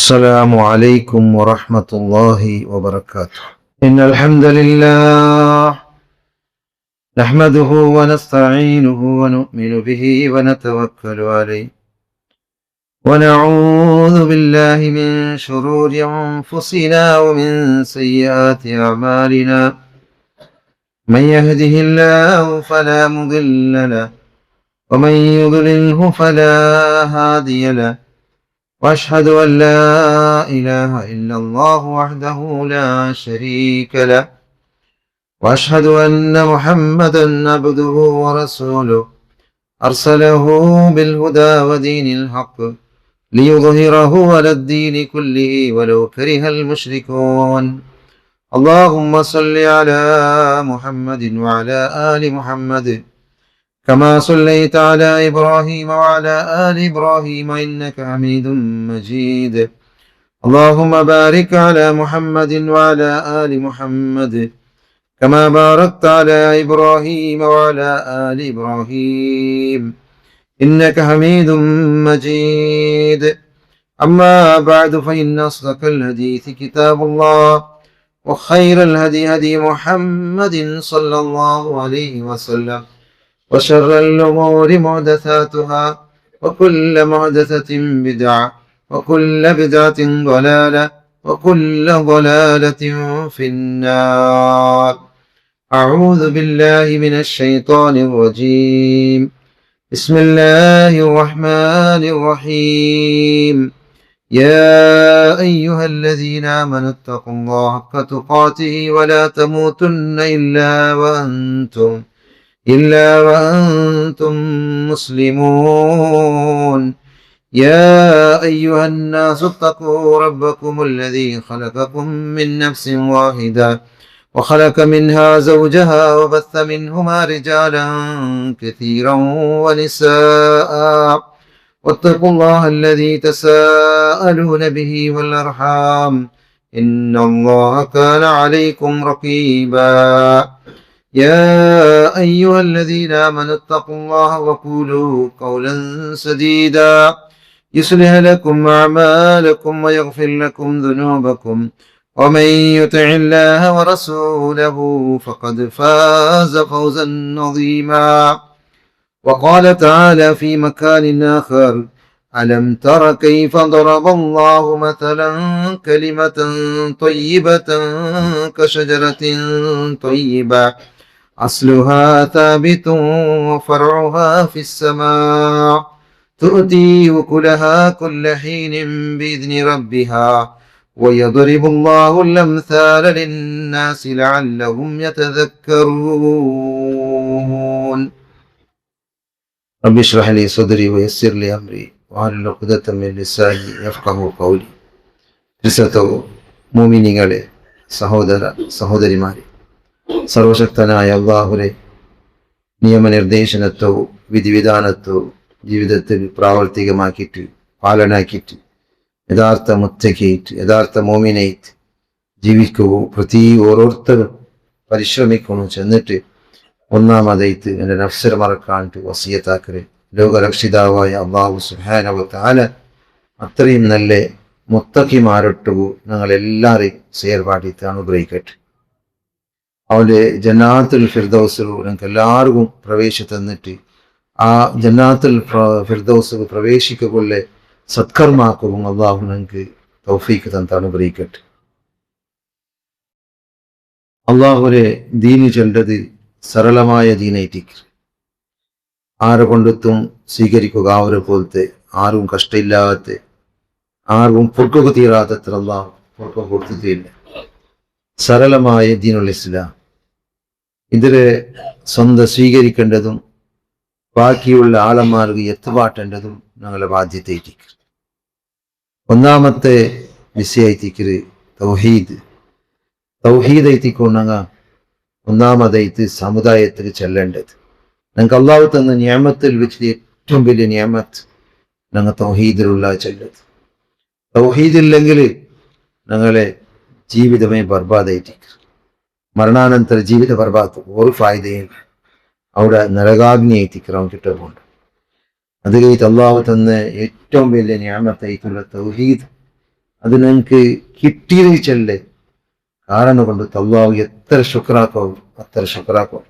السلام عليكم ورحمة الله وبركاته. إن الحمد لله نحمده ونستعينه ونؤمن به ونتوكل عليه ونعوذ بالله من شرور أنفسنا ومن سيئات أعمالنا. من يهده الله فلا مضل له ومن يضلله فلا هادي له. وأشهد أن لا إله إلا الله وحده لا شريك له وأشهد أن محمدا عبده ورسوله أرسله بالهدى ودين الحق ليظهره على الدين كله ولو كره المشركون. اللهم صل على محمد وعلى آل محمد كما صليت على إبراهيم وعلى آل إبراهيم إنك حميد مجيد. اللهم بارك على محمد وعلى آل محمد كما باركت على إبراهيم وعلى آل إبراهيم إنك حميد مجيد. أما بعد فإن أصدق الحديث كتاب الله وخير الهدي هدي محمد صلى الله عليه وسلم وشر الأمور محدثاتها وكل محدثة بدعة وكل بدعة ضلالة وكل ضلالة في النار. أعوذ بالله من الشيطان الرجيم. بسم الله الرحمن الرحيم. يا أيها الذين آمنوا اتقوا الله حق تقاته ولا تموتن إلا وأنتم مسلمون. يا أيها الناس اتقوا ربكم الذي خلقكم من نفس واحدة وخلق منها زوجها وبث منهما رجالا كثيرا ونساء واتقوا الله الذي تساءلون به والأرحام إن الله كان عليكم رقيبا. يا أيها الذين آمنوا اتقوا الله وقولوا قولا سديدا يصلح لكم أعمالكم ويغفر لكم ذنوبكم ومن يطع الله ورسوله فقد فاز فوزا عظيما. وقال تعالى في مكان آخر: ألم تر كيف ضرب الله مثلا كلمة طيبة كشجرة طيبة أصلها ثابت وفرعها في السماء تؤتي أكلها كل حين بإذن ربها ويضرب الله الأمثال للناس لعلهم يتذكرون. رب اشرح لي صدري ويسر لي أمري واحلل عقدة من لساني يفقهوا قولي. മുഅ്മിനീങ്ങളെ, സഹോദര സഹോദരിമാരെ, സർവശക്തനായ അല്ലാഹുവിന്റെ നിയമനിർദ്ദേശനത്വവും വിധിവിധാനത്വവും ജീവിതത്തിൽ പ്രാവർത്തികമാക്കിയിട്ട് പാലനാക്കിയിട്ട് യഥാർത്ഥ മുത്തഖീറ്റ് യഥാർത്ഥ മോമിനൈറ്റ് ജീവിക്കൂ. പ്രതി ഓരോരുത്തരും പരിശ്രമിക്കണം. ചെന്നിട്ട് ഒന്നാമതായിട്ട് എൻ്റെ നഫ്സിനെ മറക്കാണ്ട് വസിയത്താക്കരെ. ലോകരക്ഷിതാവായ അല്ലാഹു സുബ്ഹാനഹു വ തആല അത്രയും നല്ല മുത്തഖിമാരൊട്ടു ഞങ്ങളെല്ലാവരെയും സേർപാടിത്ത് അനുഗ്രഹിക്കട്ടെ. അവൻ്റെ ജന്നാത്തുൽ ഫിർദൗസിൽ ഞങ്ങൾക്ക് എല്ലാവർക്കും പ്രവേശം തന്നിട്ട് ആ ജന്നാത്തുൽ ഫിർദൗസിൽ പ്രവേശിക്കൊള്ളെ സത്കർമാക്കും അള്ളാഹു ഞങ്ങൾക്ക് തൗഫീക്ക് തന്ന് അനുഗ്രഹിക്കട്ടെ. അള്ളാഹുരെ ദീന് ചൊല്ലത് സരളമായ ദീനൈറ്റിക്ക് ആരെ കൊണ്ടെത്തും സ്വീകരിക്കുക. അവരെ പോലത്തെ ആരും കഷ്ടമില്ലാത്ത ആർക്കും പൊറുക്കുക തീരാത്തത്ര അള്ളാഹു പൊറുക്കം കൊടുത്തിട്ടില്ല. സരളമായ ദീനുൽ ഇസ്ലാം ഇതിലെ സ്വന്തം സ്വീകരിക്കേണ്ടതും ബാക്കിയുള്ള ആളന്മാർക്ക് എത്തുപാട്ടേണ്ടതും ഞങ്ങളുടെ ബാധ്യതയായിരിക്കും. ഒന്നാമത്തെ വിഷയത്തിക്ക് തൗഹീദ് എത്തിക്കൊണ്ടങ്ങ ഒന്നാമതായിട്ട് സമുദായത്തിൽ ചെല്ലേണ്ടത്. ഞങ്ങൾക്ക് അള്ളാഹു തന്ന നിയമത്തിൽ വെച്ച് ഏറ്റവും വലിയ നിയമത്ത് ഞങ്ങൾ തൗഹീദിലുള്ള ചെല്ലത്. തൗഹീദില്ലെങ്കിൽ ഞങ്ങളെ ജീവിതമേ ബർബാദായിരിക്കും. മരണാനന്തര ജീവിത ബർബാദ് ഒരു ഫായ്ദയും അവിടെ നരകാഗ്നിയായിരിക്കും കിട്ടുന്നുണ്ട്. അത് കഴിഞ്ഞിട്ട് അള്ളാഹു തന്ന ഏറ്റവും വലിയ നിയമത്തായിട്ടുള്ള തൗഹീദ് അത് ഞങ്ങൾക്ക് കിട്ടിയത് ചെല്ലേ കാരണം കൊണ്ട് അള്ളാഹു എത്ര ശുക്രാക്കും അത്ര ശുക്രാക്കും.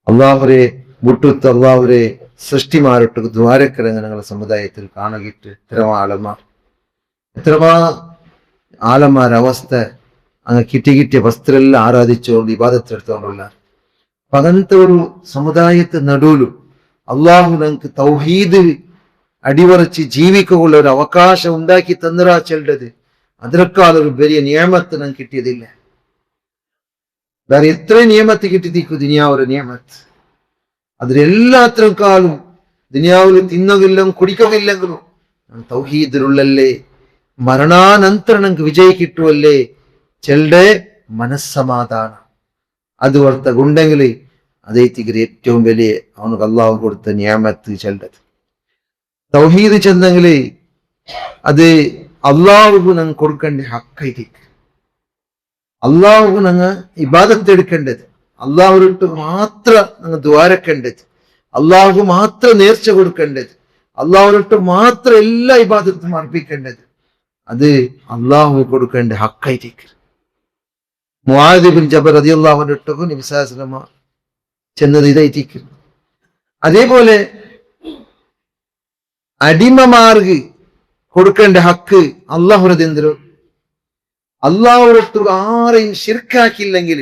അള്ളാഹുരെ മുട്ടുത്ത് അള്ളാഹുരെ സൃഷ്ടിമാരൊട്ട് ദ്വാരക്കരങ്ങ് ഞങ്ങളുടെ സമുദായത്തിൽ കാണുകിട്ട് എത്രമാ ആലന്മാരവസ്ഥ അങ്ങ് കിട്ടിയ വസ്ത്രമെല്ലാം ആരാധിച്ചുകൊണ്ട് ഇബാദത്തെടുത്തുകൊണ്ടുള്ള അങ്ങനത്തെ ഒരു സമുദായത്തെ നടുവിലും അള്ളാഹു ഞങ്ങൾക്ക് തൗഹീദ് അടിവറച്ച് ജീവിക്കുള്ള ഒരു അവകാശം ഉണ്ടാക്കി തന്നിരാ ചെല്ലത്. അതിനേക്കാളൊരു വലിയ നിയമത്ത് ഞങ്ങൾക്ക് കിട്ടിയതില്ല. വേറെ എത്ര നിയമത്ത് കിട്ടിയിരിക്കും ദുനിയാവൊരു നിയമത്ത്. അതിലെല്ലാത്തിനേക്കാളും ദുനിയാവിൽ തിന്നുകില്ലും കുടിക്കുന്നില്ലെങ്കിലും തൗഹീദിലുള്ളല്ലേ മരണാനന്തരം ഞങ്ങൾക്ക് വിജയി കിട്ടുമല്ലേ ചെല്ലെ മനസ്സമാധാനം. അത് ഓർത്തുണ്ടെങ്കിൽ അതേറ്റിക്ക് ഏറ്റവും വലിയ അവനക്ക് അള്ളാഹു കൊടുത്ത നിയമത്ത് ചെല്ലത്. തൗഹീദ് ചെന്നെങ്കിൽ അത് അള്ളാഹുക്ക് ഞങ്ങൾ കൊടുക്കേണ്ട ഹക്കായിരിക്കും. അള്ളാഹുക്ക് ഞങ്ങൾ ഇബാദത്ത് എടുക്കേണ്ടത്, അള്ളാഹുവിട്ട് മാത്രം ഞങ്ങൾ ദ്വാരക്കേണ്ടത്, അള്ളാഹു മാത്രം നേർച്ച കൊടുക്കേണ്ടത്, അള്ളാഹുവിട്ട് മാത്രം എല്ലാ ഇബാദത്തും അർപ്പിക്കേണ്ടത്. അത് അള്ളാഹു കൊടുക്കേണ്ട ഹക്കായിരിക്കും. മുആദ് ബിൻ ജബൽ റളിയല്ലാഹു അൻഹു നബി സല്ലല്ലാഹു അലൈഹി വസല്ലം ചെന്നത് ഇതായിരിക്കും. അതേപോലെ അടിമമാർക്ക് കൊടുക്കേണ്ട ഹക്ക് അള്ളാഹുരതെന്തരോ അള്ളാഹുരത്ത് ആരെയും ശിർക്കാക്കില്ലെങ്കിൽ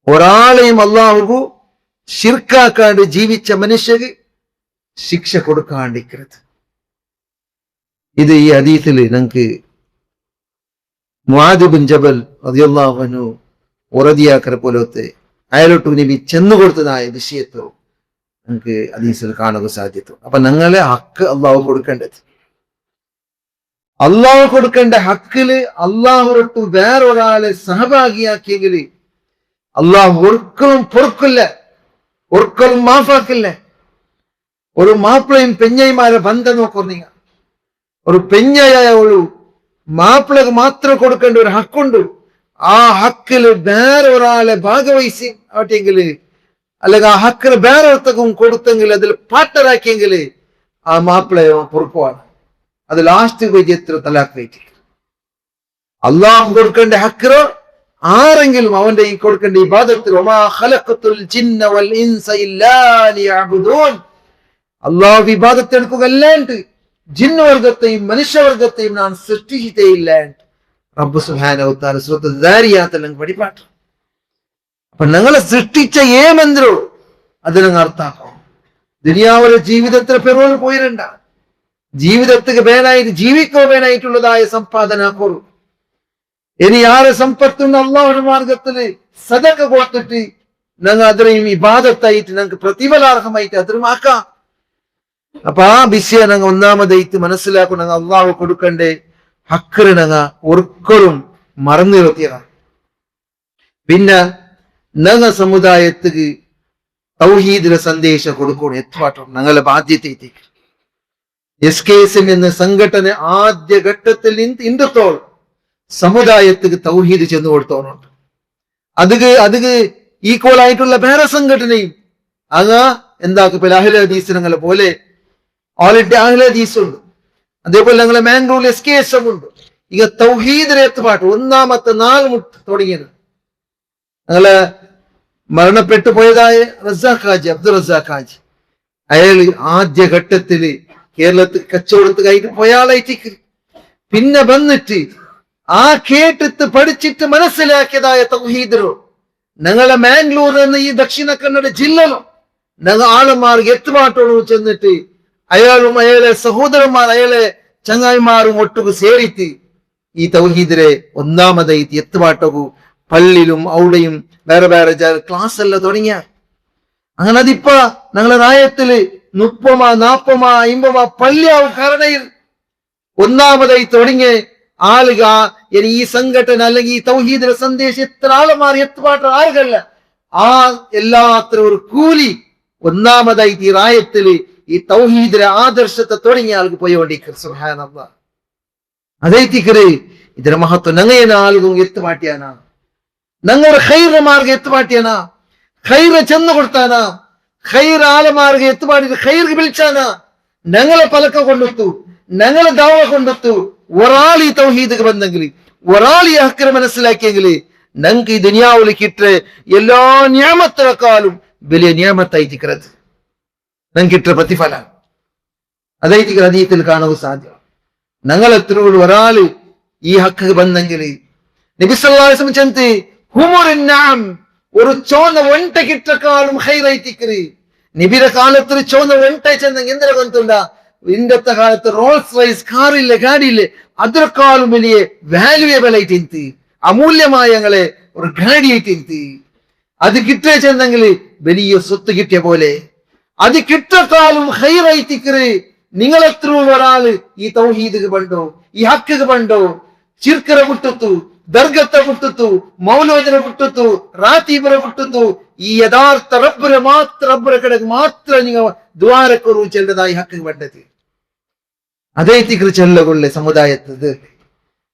ഒരാളെയും അള്ളാഹു ശിർക്കാക്കാണ്ട് ജീവിച്ച മനുഷ്യക്ക് ശിക്ഷ കൊടുക്കാണ്ടിരിക്കരുത്. ഇത് ഈ ഹദീസിൽ ഞങ്ങൾക്ക് മുആദ് ബിൻ ജബൽ റളിയല്ലാഹു അൻഹു ഉറദിയാക്കര പോലത്തെ അയാളോട്ട് നബി ചെന്നു കൊടുത്തതായ വിഷയത്തോ നമുക്ക് ഹദീസിൽ കാണുക സാധ്യത്തു. അപ്പൊ ഞങ്ങളെ ഹക്ക് അള്ളാഹു കൊടുക്കേണ്ടത്, അള്ളാഹു കൊടുക്കേണ്ട ഹക്കില് അള്ളാഹുരട്ട് വേറൊരാളെ സഹഭാഗിയാക്കിയെങ്കിൽ അള്ളാഹു ഒരിക്കലും പൊറുക്കില്ല, ഒരിക്കലും മാഫാക്കില്ല. ഒരു മാപ്പിളയും പെഞ്ഞയുമാരെ ബന്ധം നോക്കുന്നീങ്ക. ഒരു പെഞ്ഞയായ ഒരു മാപ്പിളക്ക് മാത്രം കൊടുക്കേണ്ട ഒരു ഹക്കുണ്ട്. ആ ഹക്കില് വേറെ ഒരാളെ ഭാഗവഹിച്ച് ആട്ടെങ്കിൽ അല്ലെങ്കിൽ ആ ഹക്കിന് വേറെ ഒത്തക്കും കൊടുത്തെങ്കിൽ അതിൽ പാട്ടറാക്കിയെങ്കിൽ ആ മാപ്പിളയോ പൊറുക്കുവാണ്. അത് ലാസ്റ്റ് വിജയത്തിൽ തലാഖ്. അള്ളാഹു കൊടുക്കേണ്ട ഹക്കിറോ ആരെങ്കിലും അവന്റെ ഈ കൊടുക്കേണ്ട ഇബാദത്തിൽ അള്ളാഹു ഇബാദത്ത് എടുക്കുക അല്ലാണ്ട് ജിന്നവർഗത്തെയും മനുഷ്യവർഗത്തെയും ഞാൻ സൃഷ്ടിച്ചിട്ടേയില്ല. റബ്ബ് സുബ്ഹാനഹു വ തആല സൂറത്ത് ദാരിയാത്തിൽ പഠിപ്പാട്ട്. അപ്പൊ ഞങ്ങളെ സൃഷ്ടിച്ച ഏമെന്തോ അത് ഞങ്ങൾ അർത്ഥാക്കും. ദുനിയാവിലെ ജീവിതത്തിൽ പെറുവൽ പോയിരണ്ട, ജീവിതത്തിന് വേനായിട്ട് ജീവിക്കോ വേനായിട്ടുള്ളതായ സമ്പാദനാക്കോളൂ. ഇനി ആരെ സമ്പത്തുണ്ട് അള്ളാഹുവിന്റെ മാർഗത്തില് സദഖ കൊടുത്തിട്ട് ഞങ്ങൾ അതിനെയും ഇബാദത്തായിട്ട് ഞങ്ങൾക്ക് പ്രതിഫലാർഹമായിട്ട് അതിനുമാക്കാം. അപ്പൊ ആ വിഷയം ഞങ്ങൾ ഒന്നാമതായിട്ട് മനസ്സിലാക്കും. ഞങ്ങൾ അള്ളാഹു കൊടുക്കണ്ടേ ഹക്കറ് ഞങ്ങൾ ഒരിക്കലും മറന്നു നിർത്തിയതാണ്. പിന്നെ ഞങ്ങൾ സമുദായത്തിന് തൗഹീദിലെ സന്ദേശം കൊടുക്കണം. എത്രമാത്രം ഞങ്ങളെ ബാധ്യത. SKSM എന്ന സംഘടന ആദ്യ ഘട്ടത്തിൽ ഇന്നത്തോളം സമുദായത്തിന് തൗഹീദ് ചെന്ന് കൊടുത്തോന്നുണ്ട്. അത് ഈക്വൽ ആയിട്ടുള്ള വേറെ സംഘടനയും അങ്ങ് എന്താക്കും അഹ്ലെ ഹദീസ് ഞങ്ങളെ പോലെ ഓൾ ഇന്ത്യ അഹ്ലെ ഹദീസ് ഉണ്ട്. അതേപോലെ ഞങ്ങളെ മാംഗ്ലൂരിൽ SKSM ഉണ്ട്. ഇക തൗഹീദിലെ എത്തുപാട്ട് ഒന്നാമത്തെ 4 മുട്ട് തുടങ്ങിയത് ഞങ്ങളെ മരണപ്പെട്ടു പോയതായ റസാഖ് ഹാജി, അബ്ദുൾ റസാഖ് ഹാജി. അയാള് ആദ്യ ഘട്ടത്തില് കേരളത്തിൽ കച്ചവടത്തുകായിട്ട് പോയാളായിട്ട് പിന്നെ വന്നിട്ട് ആ കേട്ടിട്ട് പഠിച്ചിട്ട് മനസ്സിലാക്കിയതായ തൗഹീദോ ഞങ്ങളെ മാംഗ്ലൂർ എന്ന ഈ ദക്ഷിണ കന്നഡ ജില്ലയിലും ഞങ്ങൾ ആളന്മാർ എത്തുപാട്ടോട് ചെന്നിട്ട് അയാളും അയാളെ സഹോദരന്മാർ അയാളെ ചങ്ങായിമാരും ഒട്ടുകു സേരിത്ത് ഈ തൗഹീദിലെ ഒന്നാമതായി എത്തുപാട്ടകു പള്ളിയിലും അവിടെയും വേറെ വേറെ ക്ലാസ് എല്ലാം തുടങ്ങിയ അങ്ങനെ അതിപ്പ ഞങ്ങളെ നായത്തില് 30, 40, 50 പള്ളിയാവും കരണയിൽ ഒന്നാമതായി തുടങ്ങിയ ആളുക. ഇനി ഈ സംഘടന അല്ലെങ്കിൽ ഈ തൗഹീദിലെ സന്ദേശം എത്ര ആളുമാർ എത്തുപാട്ട ആളുകളല്ല, ആ എല്ലാത്ര ഒരു കൂലി ഒന്നാമതായി ഈ റായത്തില് ഈ തൗഹീദിലെ ആദർശത്തെ തുടങ്ങിയ ആൾക്ക് പോയോണ്ടിരിക്കും. സുബ്ഹാനല്ലാഹ്. അതേറ്റിക്കറ് ഇതിന്റെ മഹത്വം ഞങ്ങേന ആളുകൾ എത്തുപാട്ടിയാനാ, ഞങ്ങളുടെ ഖൈറ് മാർഗം എത്തുപാട്ടിയാനാ, ഖൈറ് ചെന്ന് കൊടുത്താനാ, ഖൈർ ആലമാർഗം എത്തുപാടി ഖൈർ വിളിച്ചാനാ. ഞങ്ങളെ പലക്ക കൊണ്ടെത്തു, ഞങ്ങൾ ദാവ കൊണ്ടെത്തു ഒരാൾ ഈ തൗഹീദ് ബന്ധെങ്കിൽ ഒരാൾ ഈ ഹക്കിനെ മനസ്സിലാക്കിയെങ്കിൽ ഞങ്ങൾക്ക് ഈ ദുനിയാവിൽ കിട്ടിയ എല്ലാ നിയമത്തിനേക്കാളും വലിയ നിയമത്തായിരിക്കുന്നത് ഞങ്ങൾക്ക് കിട്ടിയ പ്രതിഫലം അതായിരിക്കും അതീത്തിൽ കാണുക സാധ്യം. ഞങ്ങൾ എത്രയോട് ഒരാള് ഈ ഹക്ക് ബന്ധെങ്കിൽ നബി സല്ലല്ലാഹു അലൈഹി വസല്ലം ചെന്ന് ഹുമുറിന്നാം ഒരു ചോന്ന ഒൻಟ കിട്ടക്കാളും ഹൈറൈറ്റിക്കറി നബിയുടെ കാലത്ത് ചോന്ന ഒൻಟ ചെന്നെങ്കിൽ എന്തിനെ കൊണ്ടുണ്ട ഇന്നത്തെ കാലത്ത് റോൾസ് റൈസ് കാറില്ലേ ഗാഡിയില്ലേ അതിനേക്കാളും വലിയ വാല്യുവേബിൾ ആയിട്ട് അമൂല്യമായ ഞങ്ങളെ ഒരു ഗാഡിയായിട്ട് അത് കിട്ടിയ ചെന്നെങ്കിൽ വലിയ സ്വത്ത് കിട്ടിയ പോലെ അത് കിട്ടക്കാളും ഹൈറൈറ്റിക്കറി നിങ്ങൾ എത്ര ഒരാള് ഈ തൗഹീദ് ബണ്ടോ ഈ ഹക്ക് ബണ്ടോ ചിർക്കര ಬಿಟ್ಟುತ್ತು ದರ್ಗತ್ತ ಬಿಟ್ಟುತ್ತು ಮೌಲೋದರ ಬಿಟ್ಟುತ್ತು ರಾತೀಬರ ಬಿಟ್ಟುತ್ತು ಈ ಯಥಾರ್ಥ ರಬ್ಬರ ಕಡೆಗೆ ಮಾತ್ರ ನೀವು ദ്വാരക്കൊരു ചെല്ലതായി ഹക്ക് വേണ്ടത് അതേ തിക്ക് ചെല്ലകൊള്ളെ സമുദായത്തത്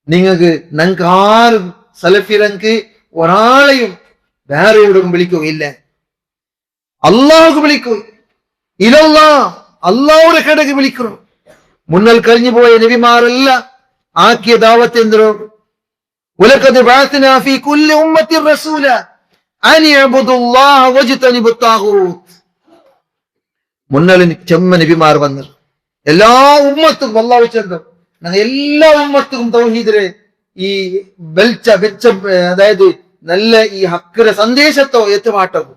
നിങ്ങൾക്ക് ഞങ്ങൾക്ക് ആരും സലഫിലങ്ക് ഒരാളെയും വേറെ എവിടെയും വിളിക്കുകയില്ല അള്ളാഹുക്ക് വിളിക്കൂ ഇലല്ലാ അള്ളാഹുടെ കടക്ക് വിളിക്കണം മുന്നൽ കഴിഞ്ഞു പോയ നബിമാരല്ല ആക്കിയ ദാവത്ത് എന്തോ വലഖദ് ബഅത്നാ ഫീ കുല്ലി ഉമ്മത്തി റസൂല അൻ യഅബുദുല്ലാഹ വജ്തനിബു ത്വാഗൂത്ത് മുന്നൽ ചെമ്മ നബിമാർ വന്നു എല്ലാ ഉമ്മത്തും അല്ലാഹു ചന്ദ എല്ലാ ഉമ്മത്തും തൗഹീദിലെ ഈ വെച്ച അതായത് നല്ല ഈ ഹക്കിന്റെ സന്ദേശത്തോ എത്തുമാട്ടവും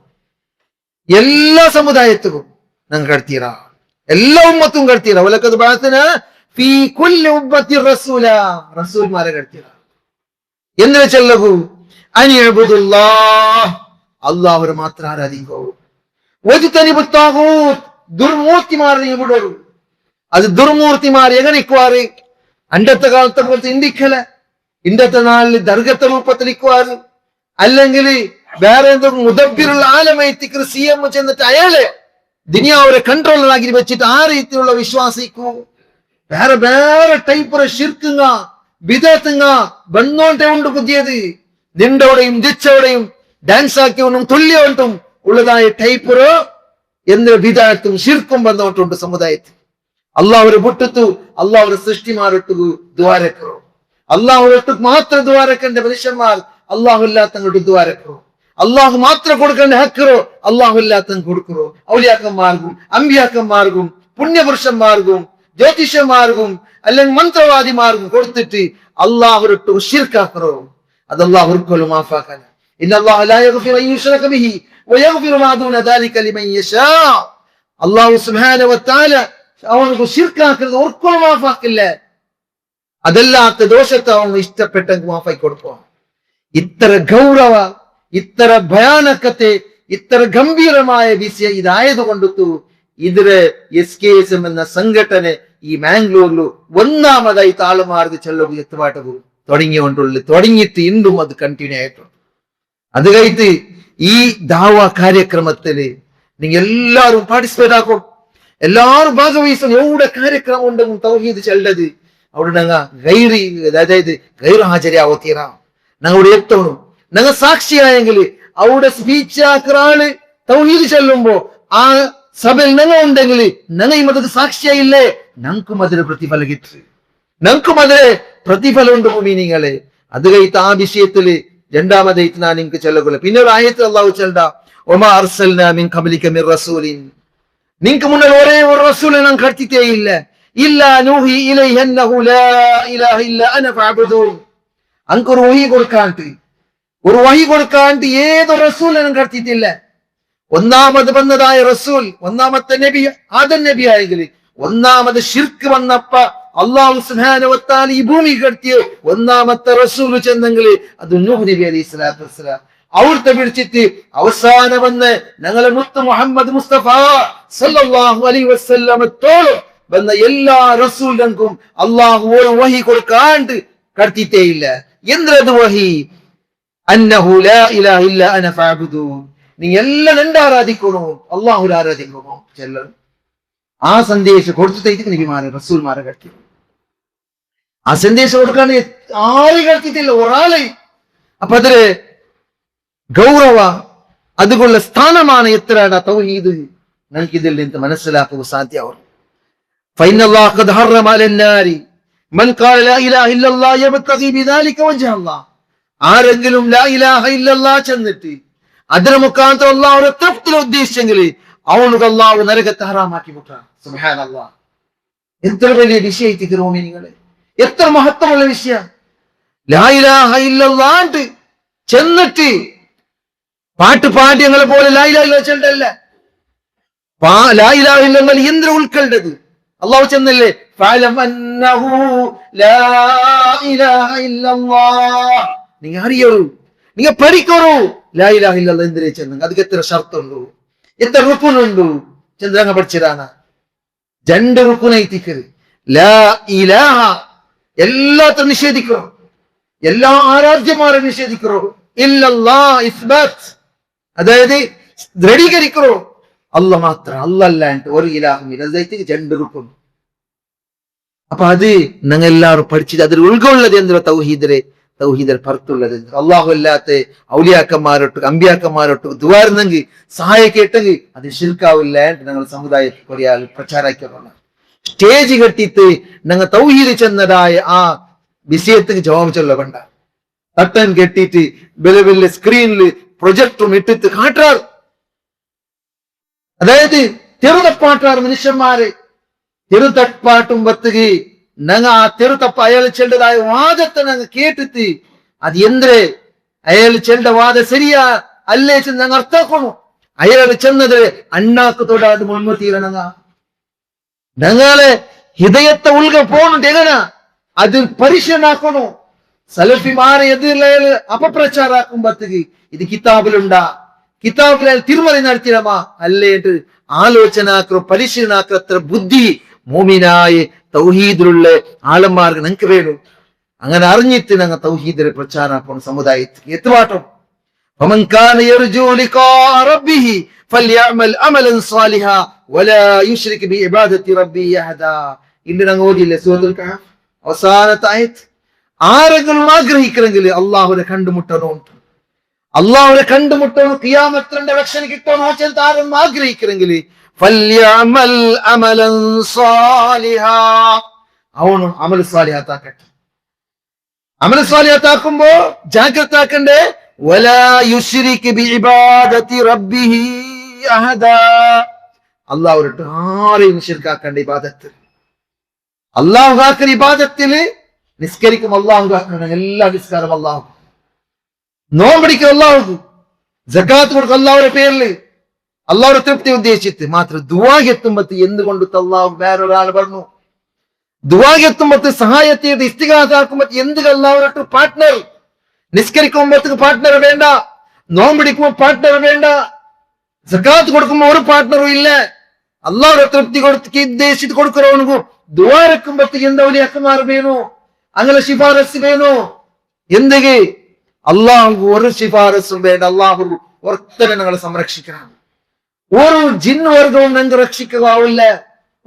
എല്ലാ സമുദായത്തിലും ഞങ്ങൾ കടത്തീറ എല്ലാ ഉമ്മത്തും കടത്തീറ വലഖദ് ബഅത്നാ ഫീ കുല്ലി ഉമ്മത്തി റസൂല റസൂൽമാരെ കടത്തീറ എന്ന് വെച്ചല്ലൂ അനിഅബുദുല്ലാഹ് അല്ലാഹുവിനെ മാത്രം ആരാധിക്കൂ വജ്തനിബു ത്വാഗൂത്ത് ദുർമൂർത്തിമാരെ നിങ്ങൾ വിടൂ അത് ദുർമൂർത്തിമാർ എങ്ങനെക്കുവാറ് അണ്ടത്തെ കാലത്തെ പോലത്തെ ഇന്ത്യക്കല ഇന്നത്തെ നാളിൽ ദർഗത്തെ രൂപത്തിലിക്കുവാറ് അല്ലെങ്കിൽ വേറെ എന്തെങ്കിലും മുദബ്ബിറുള്ള ആലമയത്തിക്ക് സി എം ചെന്നിട്ട് അയാളെ ദുനിയാവരെ കൺട്രോളറാക്കി വെച്ചിട്ട് ആ രീതിയിലുള്ള വിശ്വാസിക്കൂ വേറെ വേറെ ടൈപ്പ് ഷിർക്കുങ്ങ ബിദഅത്തുങ്ങ വന്നോണ്ടേ ഉണ്ട് പുതിയത് നിണ്ടോടെയും ദിച്ചോടെയും ഡാൻസ് ആക്കിയോണ്ടും തുല്യോണ്ടും ഉള്ളതായ ടൈപ്പ് എന്ന് ബിദഅത്തും ഷിർക്കും വന്നോട്ടുണ്ട് സമുദായത്തിൽ അള്ളാഹുരെ വിട്ടിട്ടു അള്ളാഹുരെ സൃഷ്ടിമാരിട്ടു ദ്വാരക്കറോ അള്ളാഹുരൊട്ട് മാത്രം ദ്വാരക്കേണ്ട മനുഷ്യന്മാർ അള്ളാഹു ഇല്ലാത്തങ്ങോട്ട് ദ്വാരക്കറോ അള്ളാഹു മാത്രം കൊടുക്കേണ്ട ഹക്കറോ അള്ളാഹു ഇല്ലാത്തങ്ങ് കൊടുക്കറോ ഔലിയാക്കന്മാർക്കും അമ്പിയാക്കന്മാർക്കും പുണ്യപുരുഷന്മാർക്കും ജ്യോതിഷന്മാർക്കും അല്ലെങ്കിൽ മന്ത്രവാദിമാർക്കും കൊടുത്തിട്ട് അള്ളാഹുരൊട്ട് ഷിർക്കാക്കറോ അത് അള്ളാഹു ഒരിക്കലും മാഫാക്കാൻ ഇന്നല്ലാഹു ലാ യഗ്ഫിറു അൻ യുശ്റക ബിഹി വയഗ്ഫിറു മാ ദൂന ദാലിക ലിമൻ യശാ അല്ലാഹു സുബ്ഹാനഹു വ തആല അവനക്ക് ശിർക്കാക്കുന്നത് ഒരിക്കലും മാഫാക്കില്ല അതല്ലാത്ത ദോഷത്തെ അവൻ ഇഷ്ടപ്പെട്ടെങ്കിൽ മാഫാക്കി കൊടുക്കുക ഇത്ര ഗൗരവ ഇത്ര ഭയാനകത്തെ ഇത്ര ഗംഭീരമായ വിഷയം ഇതായത് കൊണ്ടു ഇതില് SKSM എന്ന സംഘടന ഈ മാംഗ്ലൂരിൽ ഒന്നാമതായി താളുമാർഗ് ചെല്ലുക എത്തുപാട്ട് തുടങ്ങിയിട്ട് ഇന്നും അത് കണ്ടിന്യൂ ആയിട്ടുണ്ട് അത് കഴിഞ്ഞിട്ട് ഈ ദാവ കാര്യക്രമത്തില് നിങ്ങൾ എല്ലാവരും പാർട്ടിസിപ്പേറ്റ് ആക്കും എല്ലാവരും ഭാഗവഹിച്ചും എവിടെ കാര്യക്രമം ഉണ്ടെങ്കിൽ തൗഹീദ് ചെല്ലത് അവിടെ ഞങ്ങൾ അതായത് ഗൈർ ഹാജരാവോ തീരാ ഞങ്ങൾ അവിടെ എത്തണം ഞങ്ങൾ സാക്ഷിയായെങ്കിൽ അവിടെ സ്പീച്ച് ആക്കുന്ന ആള് തൗഹീദ് ചെല്ലുമ്പോ ആ സഭയിൽ ഞങ്ങൾ ഉണ്ടെങ്കിൽ ഞങ്ങൾ മതക്ക് സാക്ഷിയായില്ലേ ഞങ്ങൾക്കും അതിന് പ്രതിഫലം കിട്ടി ഞങ്ങൾക്കും അതിന് പ്രതിഫലം ഉണ്ട് മീനിങ്ങളെ അത് കഴിഞ്ഞിട്ട് ആ വിഷയത്തില് രണ്ടാമതായിട്ട് ഞാൻ നിങ്ങൾക്ക് ചെല്ലകൊള്ള പിന്നെ ഒരു ആയത്തിൽ അള്ളാഹു ചെല്ലണ്ട ഒമാ അർസൽനാ മിൻ ഖബ്ലിക മിർ റസൂലിൻ നിങ്ങൾക്ക് മുന്നിൽ ഒരേ ഒരു റസൂലിനെ ഞാൻ കടത്തിയിട്ടേ ഇല്ല ഇല്ലാ നൂഹി ഇലൈഹി അന്നഹു ലാ ഇലാഹ ഇല്ലാ അന ഫഅബ്ദൂൻ അൻക്ക് ഒരു വഹി കൊടുക്കാണ്ട് ഏതൊരു റസൂലിനെ ഞാൻ കടത്തിയിട്ടില്ല ഒന്നാമത് വന്നതായ റസൂൽ ഒന്നാമത്തെ നബി ആദം നബി ആയെങ്കിൽ ഒന്നാമത് ഷിർക്ക് വന്നപ്പ അല്ലാഹു സുബ്ഹാനഹു വ തആല ഈ ഭൂമി കടത്തിയ ഒന്നാമത്തെ റസൂൽ ചെന്നെങ്കിൽ അത് നൂഹ് നബി അലൈഹി സ്വലാത്തു വസ്സലാം അവിടുത്തെ പിടിച്ചിട്ട് അവസാനം വന്ന് ഞങ്ങളെ മുത്ത് മുഹമ്മദ് മുസ്തഫ സല്ലല്ലാഹു അലൈഹി വസല്ലമത്തോളം വന്ന എല്ലാ റസൂലിനും അള്ളാഹു ഒരു വഹി കൊടുക്കാണ്ട് കടത്തിയിട്ടേ ഇല്ല എന്ത് വഹി അന്നഹു ലാ ഇലാഹ ഇല്ലാ അന ഫഅബ്ദൂൻ നിങ്ങൾ എല്ലാം എന്റെ ആരാധിക്കണോ അള്ളാഹു ആരാധിക്കണോ ചെല്ലണം ആ സന്ദേശം കൊടുത്തിട്ട് നബിമാരെ റസൂൽമാരെ കടത്തി ആ സന്ദേശം കൊടുക്കാൻ ആരും കടത്തിയിട്ടില്ല ഒരാളെ അപ്പൊ അതില് ഗൗരവ അതുകൊള്ള സ്ഥാനമാണ് എത്ര തൗഹീദ് നമുക്ക് ഇതിൽ നിന്ന് മനസ്സിലാക്കുക സാധ്യമാവും فإن الله قد حرم على النار من قال لا إله إلا الله يبتغي بذلك وجه الله. ആരെങ്കിലും ലാ ഇലാഹ ഇല്ലല്ലാഹ് ചെന്നിട്ട് അതിന് മുഖാന്തരം അല്ലാഹുവിനെ തൃപ്തി ഉദ്ദേശിച്ചെങ്കിൽ അവനുക്ക് അല്ലാഹു നരകത്തെ ഹറാമാക്കി വിട്ടാണ്. സുബ്ഹാനല്ലാഹ്. എത്ര വലിയ വിഷയത്തിക്ക് റൂമിനികളെ, എത്ര മഹത്വമുള്ള വിഷയം. ലാ ഇലാഹ ഇല്ലല്ലാഹ് ചെന്നിട്ട് പാട്ട് പാഠ്യങ്ങളെ പോലെ ലാ ഇലാഹ ഇല്ലല്ലാഹ് ചെല്ലല്ല. ലാ ഇലാഹ ഇല്ലല്ലാഹ് എന്തിനാ ഉൾക്കൊണ്ടത്? അല്ലാഹു ചെന്നല്ലേ ഫഅലം അന്നഹു ലാ ഇലാഹ ഇല്ലല്ലാഹ്. നീ അറിയൂ, നീ പഠിക്കൂ ലാ ഇലാഹ ഇല്ലല്ലാഹ് എന്തിനാ ചെന്നു, അതിക്ക് എത്ര ഷർത്തുണ്ടു, എത്ര റുക്കുനുണ്ടു ചന്ദ്രങ്ങ പഠിച്ചതാണ്. 2 റുക്കുനൈത്തിക്കത് ലാ ഇലാഹ എല്ലാത്തും നിഷേധിക്കോ, എല്ലാ ആരാധ്യമാരെ നിഷേധിക്കോ. ഇല്ലല്ലാഹ് ഇസ്ബാത്ത്, അതായത് ദൃഢീകരിക്കോ അല്ല മാത്രം, അല്ലല്ലാണ്ട് ഒരു ഇലാഹും ഇല്ല. 2 റുക്കുൻ. അപ്പൊ അത് നിങ്ങൾ എല്ലാവരും പഠിച്ചിട്ട് അതിൽ ഉൾക്കൊള്ളത് എന്തിനോ തൗഹീദരെ പുറത്തുള്ളത് അള്ളാഹു അല്ലാത്ത ഔലിയാക്കന്മാരോട്ട് അമ്പിയാക്കന്മാരോട്ട് ദുആർന്നെങ്കിൽ സഹായം കേട്ടെങ്കിൽ അത് ശിർക്കാവില്ല. ഞങ്ങൾ സമുദായത്തിൽ കുറേ ആൾ പ്രചാരക്കാരാണ്. സ്റ്റേജ് കെട്ടിയിട്ട് ഞങ്ങൾ തൗഹീദ് ചെന്നതായ ആ വിഷയത്തിന് ജവാബ് ചൊല്ലണ്ട. തട്ടൻ കെട്ടിയിട്ട് വലിയ വലിയ സ്ക്രീനിൽ പ്രൊജക്ടറും ഇട്ടിട്ട് കാട്ടാർ, അതായത് തെറുതപ്പാട്ടാർ മനുഷ്യന്മാര് തെറുതപ്പാട്ടും ബത്തുകി ഞങ്ങ ആ തെറുതപ്പ അയാൾ ചെല്ലതായ വാദത്തെ ഞങ്ങൾ കേട്ടിട്ട് അത് എന്തിരെ അയാൾ ചെല്ല വാദ ശരിയാ അല്ലേ ചെന്ന് ഞങ്ങൾ അർത്ഥാക്കണു. അയാൾ ചെന്നത് അണ്ണാക്ക് തൊടാതെ മുൻമത്തീരണ ഞങ്ങളെ ഹിദയത്തെ ഉൾക പോണുണ്ട്. എങ്ങനെ അത് പരിശീലനാക്കണു. സലഫിമാരെ എതിർലയാൽ അപപ്രചാരാക്കുമ്പത്തേക്ക് ഇത് കിതാബിലുണ്ടാ, കിതാബിൽ തിരുമറി നടത്തിയമാ അല്ലേട്ട് ആലോചനാക്കോ പരിശീലനാക്കത്ര ബുദ്ധി മോമിനായ തൗഹീദിലുള്ള ആളന്മാർക്ക് ഞങ്ങൾക്ക് വേണം. അങ്ങനെ അറിഞ്ഞിട്ട് ഞങ്ങൾ തൗഹീദിനെ പ്രചാരമാക്കണം സമുദായത്തിൽ എത്തുപാട്ടം. فمن كان يرجو لقاء ربه فليعمل عملا صالحا ولا يشرك بعبادة ربه أحدا. ഇന്ന് ഞങ്ങൾ ഓതിയില്ലേ സൂറത്തുൽ കഹഫ് അവസാനത്തെ ആയത്ത്. ആരെങ്കിലും ആഗ്രഹിക്കണമെങ്കിൽ അള്ളാഹുവിനെ കണ്ടുമുട്ടണം, അള്ളാഹുവിനെ കണ്ടുമുട്ടണം, ഖിയാമത്തിന്റെ രക്ഷ കിട്ടണോ ചെന്ന് ആരും ആഗ്രഹിക്കണമെങ്കിൽ ഫല്യഅമൽ അമലൻ സാലിഹാ, അവനും അമൽ സാലിഹാത്താക്കട്ടെ. അമൽ സാലിഹാത്താക്കുമ്പോ ജാഗ്രത ആക്കണ്ടേ. വലാ യുശ്രിക് ബിഇബാദതി റബ്ബിഹി അഹദാ, അല്ലാഹുവിനെ ആരെയും ശിർക്കാക്കണ്ട ഇബാദത്ത്. അല്ലാഹു ആക്കൽ ഇബാദത്തിൽ നിസ്കരിക്കും അല്ലാഹു ആക്കണം, എല്ലാ നിസ്കാരം അല്ലാഹു, നോമ്പടിക്കും അല്ലാഹു, സകാത്ത് കൊടുക്കും അല്ലാഹുവിന്റെ പേരിൽ, അല്ലാഹുവിന്റെ തൃപ്തി ഉദ്ദേശിച്ച് മാത്രം. ദുആ എത്തുമ്പത്ത് എന്തുകൊണ്ട് അല്ലാഹു വേറൊരാൾ പറഞ്ഞു, ദുആ എത്തുമ്പത്ത് സഹായത്തെ ഇസ്തിഗാസ എന്ത് അല്ലാഹുവിനോട്ട് പാർട്ട്ണർ. നിസ്കരിക്കുമ്പോഴത്തേക്ക് പാർട്ട്ണർ വേണ്ട, നോമ്പടിക്കുമ്പോ പാർട്ട്ണർ വേണ്ട, സകാത്ത് കൊടുക്കുമ്പോ ഒരു പാർട്ട്ണറും ഇല്ല. അല്ലാഹുവിന്റെ തൃപ്തി കൊടുത്ത് ഉദ്ദേശിച്ച് കൊടുക്കുന്നവനു ദുആ ഇറക്കുമ്പോഴത്തേക്ക് എന്താ വലിയമാർ വേണോ, അങ്ങനെ ശിഫാരസ് വേണോ. എന്തെങ്കിൽ അള്ളാഹു ഒരു ശിഫാരസും വേണ്ട, അള്ളാഹു ഒരുത്തനെ ഞങ്ങളെ സംരക്ഷിക്കണം. ഒരു ജിൻവർഗവും ഞങ്ങൾ രക്ഷിക്കുകയാവില്ല,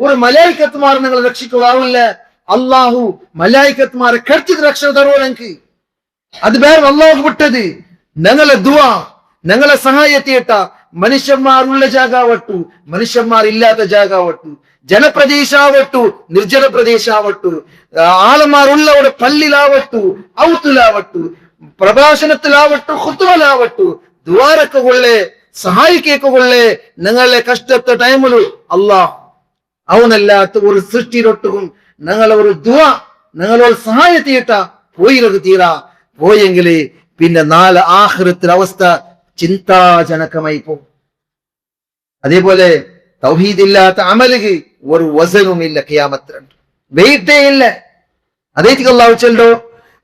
ഒരു മലായിക്കത്തുമാർ ഞങ്ങൾ രക്ഷിക്കുകയാവില്ല. അള്ളാഹു മലായിക്കത്തുമാരെ കടിച്ചത് രക്ഷ തരുവോ ഞങ്ങൾക്ക്. അത് വേറെ അള്ളാഹു വിട്ടത്. ഞങ്ങളെ ദുആ ഞങ്ങളെ സഹായത്തിയിട്ട മനുഷ്യന്മാരുള്ള ജാഗാവട്ടു, മനുഷ്യന്മാർ ഇല്ലാത്ത ജാഗാവട്ടു, ജനപ്രദേശാവട്ടു, നിർജ്ജന പ്രദേശാവട്ടു, ആളന്മാരുള്ളവിടെ പള്ളിലാവട്ടു, ഔത്തുലാവട്ടു, പ്രഭാഷണത്തിലാവട്ടു, ഖുത്ബയിലാവട്ടു, ദ്വാരക്ക കൊള്ളേ സഹായിക്കേക്ക കൊള്ളേ ഞങ്ങളെ കഷ്ടത്തെ ടൈമില് അല്ലാഹ് അവനല്ലാത്ത ഒരു സൃഷ്ടിയിലൊട്ടും ഞങ്ങളെ ഒരു ദുആ ഞങ്ങളോട് സഹായത്തിയിട്ട പോയിരക്ക് തീരാ പോയെങ്കിൽ പിന്നെ നാളെ ആഖിറത്തിലെ അവസ്ഥ ചിന്താജനകമായി പോകും. അതേപോലെ തൗഹീദ് ഇല്ലാത്ത അമലുക്ക് ഒരു വസനും ഇല്ല, ഖിയാമത്തിലുണ്ട് വെയിറ്റേ ഇല്ല. അതേക്ക് അല്ലാഹു ചൊല്ലോ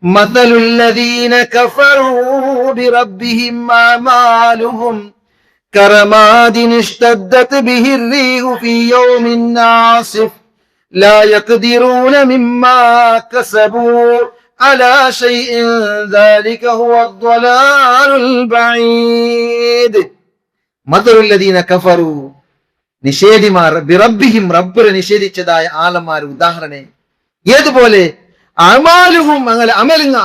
മസലുൽ ലദീന കഫറൂ ബിറബ്ബിഹിം അമാലുഹും കറമാദിൻ ഇഷ്തദ്ദത് ബിഹി الريح في يوم عاصف لا يقدرون مما كسبوا على شيء ذلك هو الضلال البعيد. മസലുൽ ലദീന കഫറൂ നിഷേധിമാർ ബിറബ്ബിഹിം റബ്ബിനെ നിഷേധിച്ചതായ ആലന്മാർ ഉദാഹരണേ ഏതുപോലെ അമാലുഹും അങ്ങനെ അമലുങ്ങ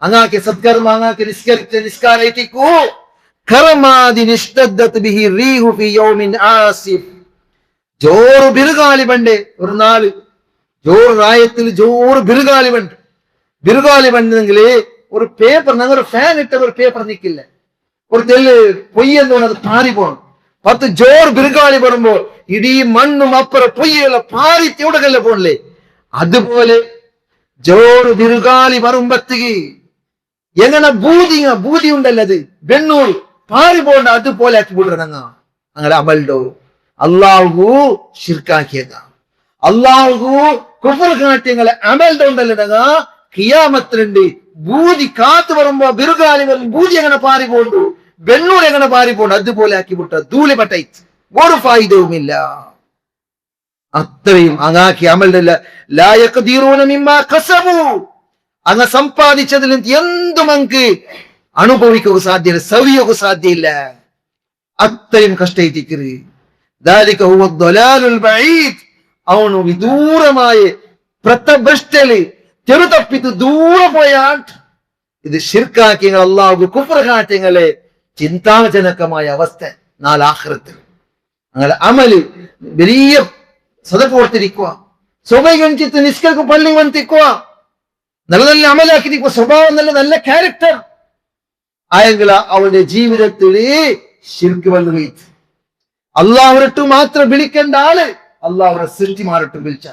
അങ്ങാക്ക് സത്കർമ്മ അങ്ങാക്ക് നിസ്കാരത്തിക്കൂ കറമാദിൻ ഇഷ്തദ്ദത് ബിഹി റീഹു ഫീ യൗമിൻ ആസിഫ് ജോറ് ബിരുകാലി പണ്ട് ഒരു നാള് ജോറ് റായത്തിൽ ജോറ് ബിരുകാലി പണ്ട് ബിരുകാലി പണ്ടെങ്കില് ഒരു പേപ്പർ ഞങ്ങൾ ഒരു ഫാൻ ഇട്ട ഒരു പേപ്പർ നിൽക്കില്ല ഒരു തെല്ല് പൊയ്യെന്ന് പറഞ്ഞത് പാറി പോകണം 10 ജോർ ബിരുകാലി പെടുമ്പോ ഇടീ മണ്ണും അപ്പുറം പൊയ്യല്ല പാറി തെവിടകല്ല പോണില്ലേ അതുപോലെ ജോറ് ബിരുകാലി വരുമ്പത്തേക്ക് എങ്ങനെ ബൂതി ഉണ്ടല്ലത് വെണ്ണൂർ പാറി പോകണ്ട അതുപോലെ ആക്കി വിടുறங்க അങ്ങനെ അമൽഡോ അള്ളാഹു ഷിർക്കാക്കിയത അള്ളാഹു കുഫർ കാട്ടിയങ്ങളെ അമൽഡോ ഉണ്ടല്ലടങ്ങ ഖിയാമത്തിലുണ്ട് ബൂതി കാത്തു വരുമ്പോ ബിരുകാലി വരും ബൂതി എങ്ങനെ പാറി പോണ്ടു വെണ്ണൂർ എങ്ങനെ പാറി പോണ്ടു അതുപോലെ ആക്കി വിട്ട ധൂളി പട്ടയിച്ച് ഒരു ഫായിദവുമില്ല അത്രയും അങ്ങാക്കി അമലില്ല അങ്ങ് സമ്പാദിച്ചതിൽ എന്തും അങ്ങ് അനുഭവിക്കുക സാധ്യത സവിയൊക്കെ സാധ്യയില്ല അത്രയും കഷ്ടയിട്ടിക്കരുത് അവನು വിദൂരമായ പ്രതഭ്രഷ്ടല് ചെറുതപ്പിത്ത് ദൂരെ പോയാൽ ഇത് ശിർക്കാക്കിയങ്ങൾ അല്ലാഹു കുഫർ കാട്ടിയങ്ങളെ ചിന്താജനകമായ അവസ്ഥ നാലാഖിറത്തിൽ അങ്ങനെ അമല് വലിയ സദപ്പോർത്തിരിക്കുക സ്വഭാവിക നിസ്കർക്ക് പള്ളി വന്നിക്കുക നല്ല നല്ല അമലാക്കിയിരിക്കുക സ്വഭാവം നല്ല നല്ല ക്യാരക്ടർ ആയെങ്കിൽ അവന്റെ ജീവിതത്തിൽ ശിർക്ക് വന്നു വീഴ്ച അള്ളാഹുരട്ട് മാത്രം വിളിക്കേണ്ട ആള് അള്ളാഹുടെ സൃഷ്ടിമാരട്ട് വിളിച്ച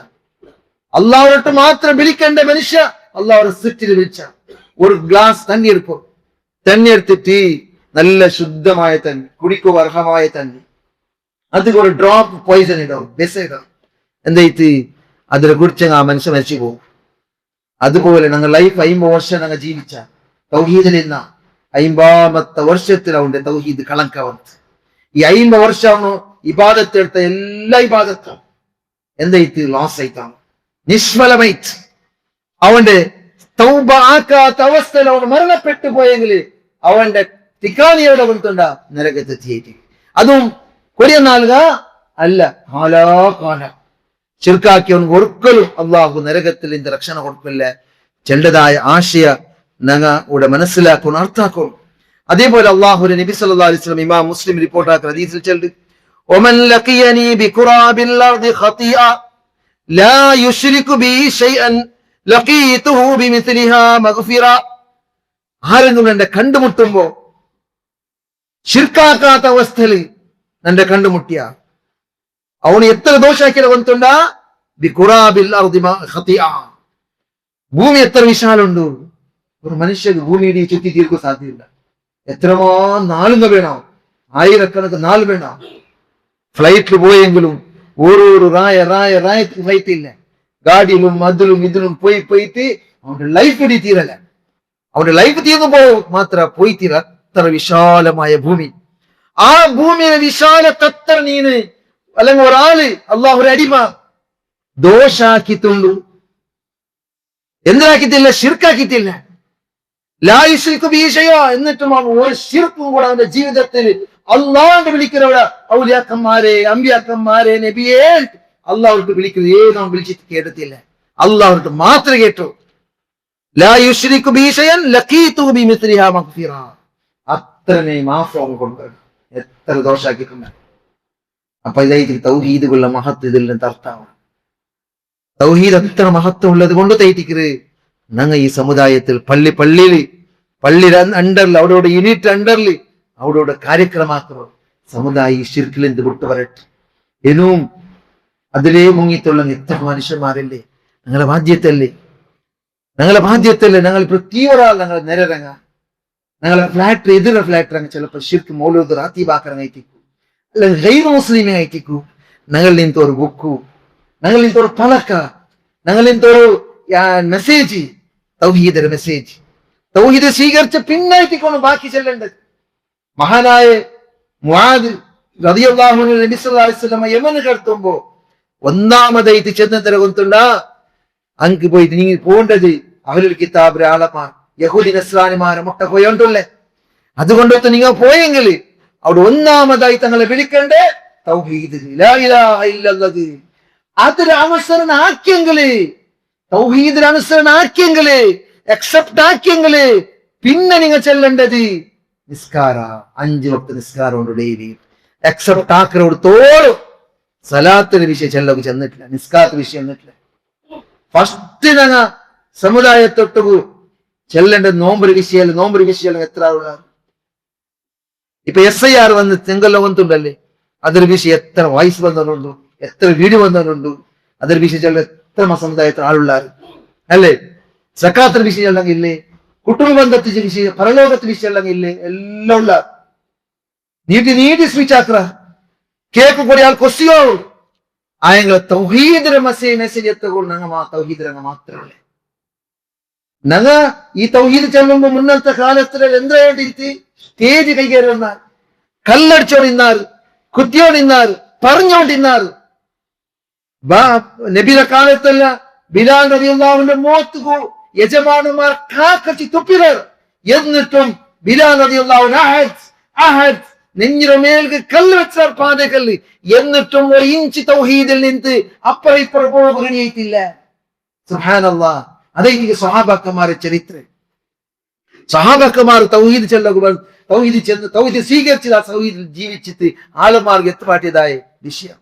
അള്ളാഹുരട്ട് മാത്രം വിളിക്കേണ്ട മനുഷ്യ അള്ളാഹുടെ സൃഷ്ടിയിൽ വിളിച്ച ഒരു ഗ്ലാസ് തണ്ണി എടുക്കും തണ്ണി എടുത്തിട്ട് നല്ല ശുദ്ധമായ തണ്ണി കുടിക്കുക അർഹമായ തണ്ണി അതിൽ ഒരു ഡ്രോപ്പ് പോയിസൺ ഇടാവും ബെസ് ഇടാവും എന്തായിട്ട് അതിനെ കുറിച്ച് ആ മനുഷ്യൻ മരിച്ചു പോകും അതുപോലെ ഞങ്ങൾ ലൈഫ് 50 വർഷം ഞങ്ങൾ ജീവിച്ച തൗഹീദിൽ നിന്ന 50ാമത്തെ വർഷത്തിൽ അവന്റെ തൗഹീദ് കളങ്ക വന്നു ഈ 50 വർഷം ഇബാദത്തെടുത്ത എല്ലാ ഇബാദത്തും എന്തായിട്ട് ലോസ് ആയിട്ടാണ് നിഷ്ഫലമായിട്ട് അവന്റെ തൗബ ആക്കാത്ത അവസ്ഥയിൽ അവൻ മരണപ്പെട്ടു പോയെങ്കിൽ അവന്റെ തിക്കാനിയുടെ കൊണ്ടുണ്ട നരകത്തെത്തിയേറ്റി അതും കൊടിയ നാളുക അല്ല കാലാകാല ശിർക്കാക്കിയവൻ ഒരിക്കലും അള്ളാഹു നരകത്തിൽ ഇന്ത രക്ഷണ കൊടുക്കില്ല ചെണ്ടതായ ആശയ ഞങ്ങ ഇവിടെ മനസ്സിലാക്കണം അർത്ഥാക്കണം അതേപോലെ അള്ളാഹുവിന്റെ നബി സല്ലല്ലാഹു അലൈഹി വസല്ലം ഇമാം മുസ്ലിം റിപ്പോർട്ടാക്കുന്ന ഹദീസിൽ ചെല്ലുണ്ട് ഒമൻ ലഖിയനി ബിഖുറാബിൽ അർദി ഖതിഅ ലാ യുശ്രികു ബി ശൈഅൻ ലഖീതുഹു ബിമിസ്ലിഹാ മഗ്ഫിറ ആരെങ്കിലും എന്നെ കണ്ടുമുട്ടുമ്പോ ശിർക്കാക്കാത്ത അവസ്ഥയിൽ എന്നെ കണ്ടുമുട്ടിയ അവന് എത്ര ദോഷാക്കിയ വന്നിട്ടുണ്ട ബിഖുറാബിൽ അർദി ഖതിഅ ഭൂമി എത്ര വിശാലുണ്ട് ഒരു മനുഷ്യക്ക് ഭൂമിയുടെ ചുറ്റി തീർക്കാൻ സാധ്യതയില്ല എത്രമാ നാളുങ്ങ വേണം ആയിരക്കണക്ക് നാൾ വേണം ഫ്ലൈറ്റിൽ പോയെങ്കിലും ഓരോരോ റായ ഫ്ലൈറ്റ് ഇല്ല ഗാഡിയിലും അതിലും ഇതിലും പോയിട്ട് അവന്റെ ലൈഫ് തീരല്ല അവന്റെ ലൈഫ് തീർന്നുമ്പോ മാത്ര പോയി തീര അത്ര വിശാലമായ ഭൂമി ആ ഭൂമിയുടെ വിശാലത്തത്ര നീന് അല്ലെങ്കിൽ ഒരാള് അള്ളാഹു ഒരു അടിമ ദോഷാക്കിത്തുള്ളൂ എന്തിനാക്കിത്തില്ല ശിർക്കാക്കിത്തില്ല എന്നിട്ടും ഒരു ശിർക്കും കൂടെ അവന്റെ ജീവിതത്തിൽ അള്ളാഹ് വിളിക്കുന്നവിടെ ഔലിയാക്കന്മാരെ അമ്പിയാക്കന്മാരെ നബിയേ അള്ളാഹുട്ട് വിളിക്കുന്നത് ഏതും വിളിച്ചിട്ട് കേട്ടത്തില്ല അള്ളാഹുട്ട് മാത്രം കേട്ടു അത്രനെ മാഫാവും കൊണ്ടുവരും എത്ര ദോഷാക്കിയിട്ടുണ്ട് അപ്പൊ ഇതായിട്ട് തൗഹീദുകളുടെ മഹത്വം ഇതിൽ നിന്ന് അർത്ഥാവും തൗഹീദ് അത്ര മഹത്വം ഉള്ളത് കൊണ്ട് തൈറ്റിക്കരുത് ഞങ്ങൾ ഈ സമുദായത്തിൽ പള്ളി അണ്ടറിൽ അവിടെ യൂണിറ്റ് അണ്ടറിൽ അവിടെ കാര്യക്രമാക്കണം സമുദായ ശിർക്കിൽ എന്ത് വിട്ടു വരട്ടെ എന്നും അതിലേ മുങ്ങിത്തുള്ള എത്ര മനുഷ്യന്മാരല്ലേ ഞങ്ങളെ ബാധ്യത്തല്ലേ ഞങ്ങൾ തീവ്രാൽ ഞങ്ങൾ നിരറങ്ങ ഞങ്ങളെ ഫ്ലാറ്റ് എതിരെ ഫ്ലാറ്റ് ഇറങ്ങ ചിലപ്പോൾ ശിർക്ക് മൗലൂദ് റാത്തീബാക്കറങ്ങായിട്ടിക്കൂ അല്ലെങ്കിൽ ഗൈർ മുസ്ലിമെ ആയിട്ടിക്കൂ ഞങ്ങൾ നിന്നൊരു ബുക്കു ഞങ്ങൾ നിന്നൊരു പലക്ക ഞങ്ങൾ നിന്നൊരു മെസ്സേജ് തൗഹീദര മെസ്സേജ് തൗഹീദ് സ്വീകരിച്ച പിന്നായിട്ടിക്കൊണ്ട് ബാക്കി ചെല്ലേണ്ടത് മഹാനായ മുആദ് റളിയല്ലാഹു അൻഹു നബി സല്ലല്ലാഹു അലൈഹി വസല്ലം യമൻ കടത്തുമ്പോ ഒന്നാമതായിട്ട് ചെന്ന തരകൊണ്ടുണ്ട അങ്ങ് പോയിട്ട് നീ പോകേണ്ടത് അവരിൽ കിതാബ് ആളമാർ യഹൂദി നസ്രാനിമാരെ മുട്ട പോയോണ്ടല്ലേ അതുകൊണ്ടൊത്ത് നിങ്ങൾ പോയെങ്കിൽ അവിടെ ഒന്നാമതായി തങ്ങളെ വിളിക്കണ്ടേ തൗഹീദ് ലാ ഇലാഹ ഇല്ലല്ലാഹ് അതിന് അനുസരണാക്കിയെങ്കില് തൗഹീദിന് അനുസരണാക്കിയെങ്കില് അക്സെപ്റ്റ് ആക്കിയെങ്കില് പിന്നെ നിങ്ങൾ ചെല്ലേണ്ടത് നിസ്കാര 5 വക്ത നിസ്കാരം ഉണ്ട് ഡെയിലി അക്സെപ്റ്റ് ആക്കലോടത്തോളം സലാത്തിന്റെ വിഷയം ചെല്ലൊക്കെ ചെന്നിട്ടില്ല, നിസ്കാരത്തെ വിഷയം ചെന്നിട്ടില്ല. ഫസ്റ്റ് ഞങ്ങ സമുദായത്തൊട്ടു ചെല്ലേണ്ട നോമ്പൊരു വിഷയം എത്ര ആളുകൾ ഇപ്പൊ SIR വന്ന് തെങ്കല്ല വന്നിട്ടുണ്ടല്ലേ, അതൊരു വിഷയം എത്ര വയസ്സ് വന്നവരുണ്ടു, എത്ര വീട് വന്നവരുണ്ടു, അതൊരു വിഷയം ചെല്ല എത്ര സമുദായത്തിൽ ആളുള്ളാർ അല്ലേ. സക്കാത്തിന്റെ വിഷയം ചെല്ലെങ്കിൽ ഇല്ലേ, കുടുംബ ബന്ധത്തിന്റെ വിഷയം, പരലോകത്തിന്റെ വിഷയം അല്ലെങ്കിൽ ഇല്ലേ, എല്ലാം ഉള്ള നീട്ടി സ്വിച്ച് ആക്ര കേക്ക് കൊടിയാൽ കൊസിയോ ആയെങ്കിൽ തൗഹീദിന്റെ മെസ്സേജ് എത്തുകൊണ്ട് ഞങ്ങൾ തൗഹീദ് രംഗ മാത്രമല്ലേ. ഞങ്ങ ഈ തൗഹീദ് ചെല്ലുമ്പോ മുന്നത്തെ കാലത്തിൽ എന്താ വേണ്ടിയിട്ട് സ്റ്റേജ് കൈകേറി വന്നാൽ, കല്ലടിച്ചോണ്ടിന്നാർ, കുത്തിയോണ്ടിന്നാർ, പറഞ്ഞോണ്ടിന്നാർ. നബിയുടെ കാലത്തല്ല ബിലാൽ റളിയല്ലാഹുവിന്റെ മോത്ത് യജമാനന്മാർ കാക്കച്ചി തുപ്പിലർ. എന്നിട്ടും ബിലാൽ റളിയല്ലാഹു അഹദ് നെഞ്ഞിന്റെ മേൽക്ക് കല്ല് വെച്ചാൽ പാതകല്ല്, എന്നിട്ടും ഒരു ഇഞ്ച് തൗഹീദിൽ നിന്ന് അപ്പുറം ഇപ്പുറം പോകില്ല. സുബ്ഹാനല്ലാഹ്. അതെനിക്ക് സ്വഹാബാക്കന്മാരെ ചരിത്രം. സഹാബാക്കന്മാർ തൗഹീദ് തൗഹീദ് സ്വീകരിച്ചത്, ആ തൗഹീദിൽ ജീവിച്ചിട്ട് ആളുമാർക്ക് എത്തുപാട്ടിയതായ വിഷയം.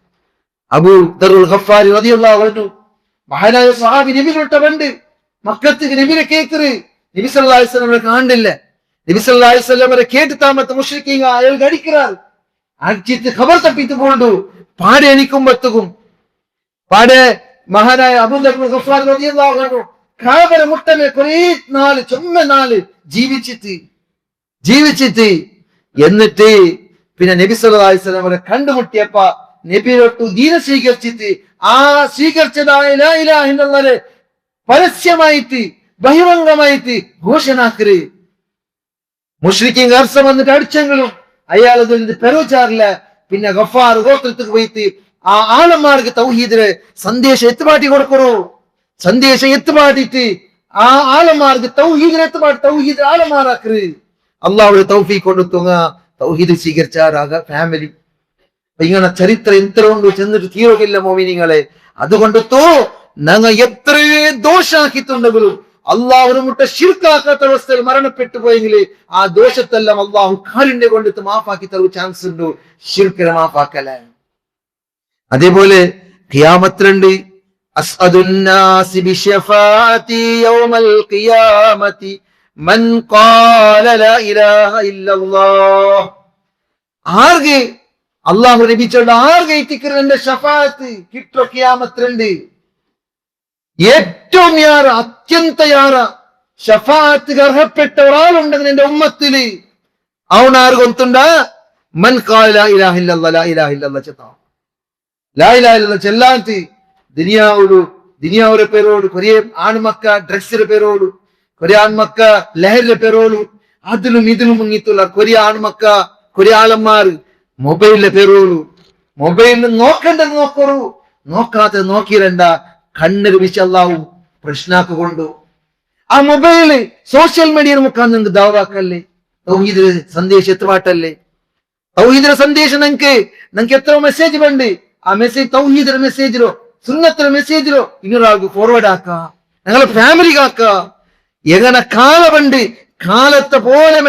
അബൂ ദറുൽ ഗഫാരി റളിയല്ലാഹു അൻഹു മഹാനായ സ്വഹാബി, നബിയിലുട്ടവണ്ട് മക്കത്തേക്ക് നബിയെ കേക്കറ്, നബി സല്ലല്ലാഹു അലൈഹി വസല്ലം കാണില്ല. നബി സല്ലല്ലാഹു അലൈഹി വസല്ലം കേട്ട് താമത്തെ മുശ്രിക്കീങ്ങൾ അയാൾ അടിക്கிறார். അടിച്ചിട്ട് ഖബർ തപ്പിട്ട് പോണ്ടു പാടെ എണിക്കുമ്പത്തും പാടെ മഹാനായ അബൂ ദറുൽ ഗഫാരി റളിയല്ലാഹു അൻഹു കാബര മുട്ടനെ കുറേ നാല് ജീവിച്ചിട്ട് എന്നിട്ട് പിന്നെ നബി സല്ലല്ലാഹു അലൈഹി വസല്ലം അവരെ കണ്ടുമുട്ടിയപ്പ നബിയോട്ട് ദീന സ്വീകരിച്ചിട്ട് ആ സ്വീകരിച്ചതായ ലാ ഇലാഹ ഇല്ലല്ലാഹ് പരസ്യമായിട്ട് ബഹിരംഗമായിട്ട് ഘോഷണാക്കര്. മുശ്രിക്കീൻ അർസം വന്നിട്ട് അടിച്ചെങ്കിലും അയാൾ അതിൽ പെരുച്ചാറില്ല. പിന്നെ ഗഫാർ ഗോത്രത്തിക്ക് പോയിട്ട് ആ ആളന്മാർക്ക് തൗഹീദിന് സന്ദേശം എത്തുപാട്ടി കൊടുക്കറു. സന്ദേശം എത്തുപാട്ടിട്ട് ആ ആളന്മാർക്ക് തൗഹീദ് ആളന്മാരാക്കര്. അള്ളാഹുടെ തൗഫീഖ് കൊടുത്തുങ്ങ തൗഹീദ് സ്വീകരിച്ചാറാക ഫാമിലി. ഇങ്ങനെ ചരിത്രം എത്ര കൊണ്ട് ചെന്നിട്ട് തീരുകയില്ല മോമിനിങ്ങളെ. അതുകൊണ്ടത്തോ ഞങ്ങൾ എത്രയേ ദോഷാക്കിയിട്ടുണ്ടെങ്കിലും അള്ളാഹുനെ മുട്ട ശിർക്കാക്കാത്ത അവസ്ഥയിൽ മരണപ്പെട്ടു പോയെങ്കിൽ ആ ദോഷത്തെല്ലാം അള്ളാഹു കാലിന്റെ കൊണ്ടിട്ട് മാഫാക്കി തരുന്ന ചാൻസ് ഉണ്ട്. ശിർക്കിനെ മാഫാക്കല. അതേപോലെ ഖിയാമത്തുണ്ട്. അസ്അദുന്നാസി ബിശഫാഅതി യൗമൽ ഖിയാമത്തി മൻ ഖാല ലാ ഇലാഹ ഇല്ലല്ലാഹ്. ആർഗെ അള്ളാഹു നബിച്ചോട് ആർഗെ ഇത്തിക്കറിന്റെ ഷഫാഅത്ത് കിട്ടോ ഖിയാമത്തുണ്ട്. ഏറ്റവും അത്യന്തയാറ ഷഫാഅത്ത് അർഹപ്പെട്ട ഒരാളുണ്ടെങ്കിൽ എന്റെ ഉമ്മത്തില് അവനാർ കൊന്തുണ്ട മൻ ഖാല ലാ ഇലാഹ ഇല്ലല്ലാഹ്. ലാ ഇലാഹ ഇല്ലല്ലാഹ് ചെത്താ ലാ ഇലാഹ ഇല്ലല്ലാഹ് ചെല്ലാത്തി ദിനിയാവുടെ പേരോട് കൊറേ ആൺമക്ക ഡ്രഗ്സിന്റെ പേരോട്, കൊറേ ആൺമക്ക ലഹരിയുടെ പേരോട്, അതിലും ഇതിലും മുങ്ങിത്തുള്ള കൊറേ ആൺമക്ക കൊറേ ആളന്മാർ മൊബൈലിന്റെ പേരോട്. മൊബൈലിൽ നോക്കേണ്ടത് നോക്കറു, നോക്കാതെ നോക്കിരണ്ട കണ്ണൊരു വിശല്ലാവും പ്രശ്നാക്ക് കൊണ്ടു. ആ മൊബൈല് സോഷ്യൽ മീഡിയ മുക്കാൻ നിങ്ങൾക്ക് ദാവാക്കല്ലേ. തൗഹീദ് സന്ദേശം എത്തുപാട്ടല്ലേ. തൗഹീദിന്റെ സന്ദേശം നിങ്ങൾക്ക് എത്ര മെസ്സേജ് വേണ്ട. ആ മെസ്സേജ് തൗഹീദിന്റെ മെസ്സേജിലോ സുന്നത്തിന്റെ മെസ്സേജിലോ ഇങ്ങനൊരാൾക്ക് ഫോർവേഡ് ആക്ക, ഞങ്ങളെ ഫാമിലിക്ക് എങ്ങനെ കാലമുണ്ട് കാലത്തെ പോലെ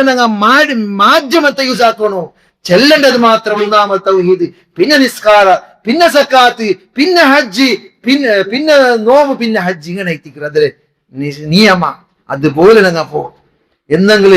മാധ്യമത്തെ യൂസ് ആക്കണോ. ചെല്ലേണ്ടത് മാത്രം ഒന്നാമത് തൗഹീദ്, പിന്നെ നിസ്കാര, പിന്നെ സക്കാത്ത്, പിന്നെ ഹജ്ജ്, പിന്നെ നോമ്പ്, പിന്നെ ഹജ്ജ്. ഇങ്ങനെ എത്തിക്കുക അതില് നിയമ. അതുപോലെ ഞങ്ങൾ പോ എന്നെങ്കിൽ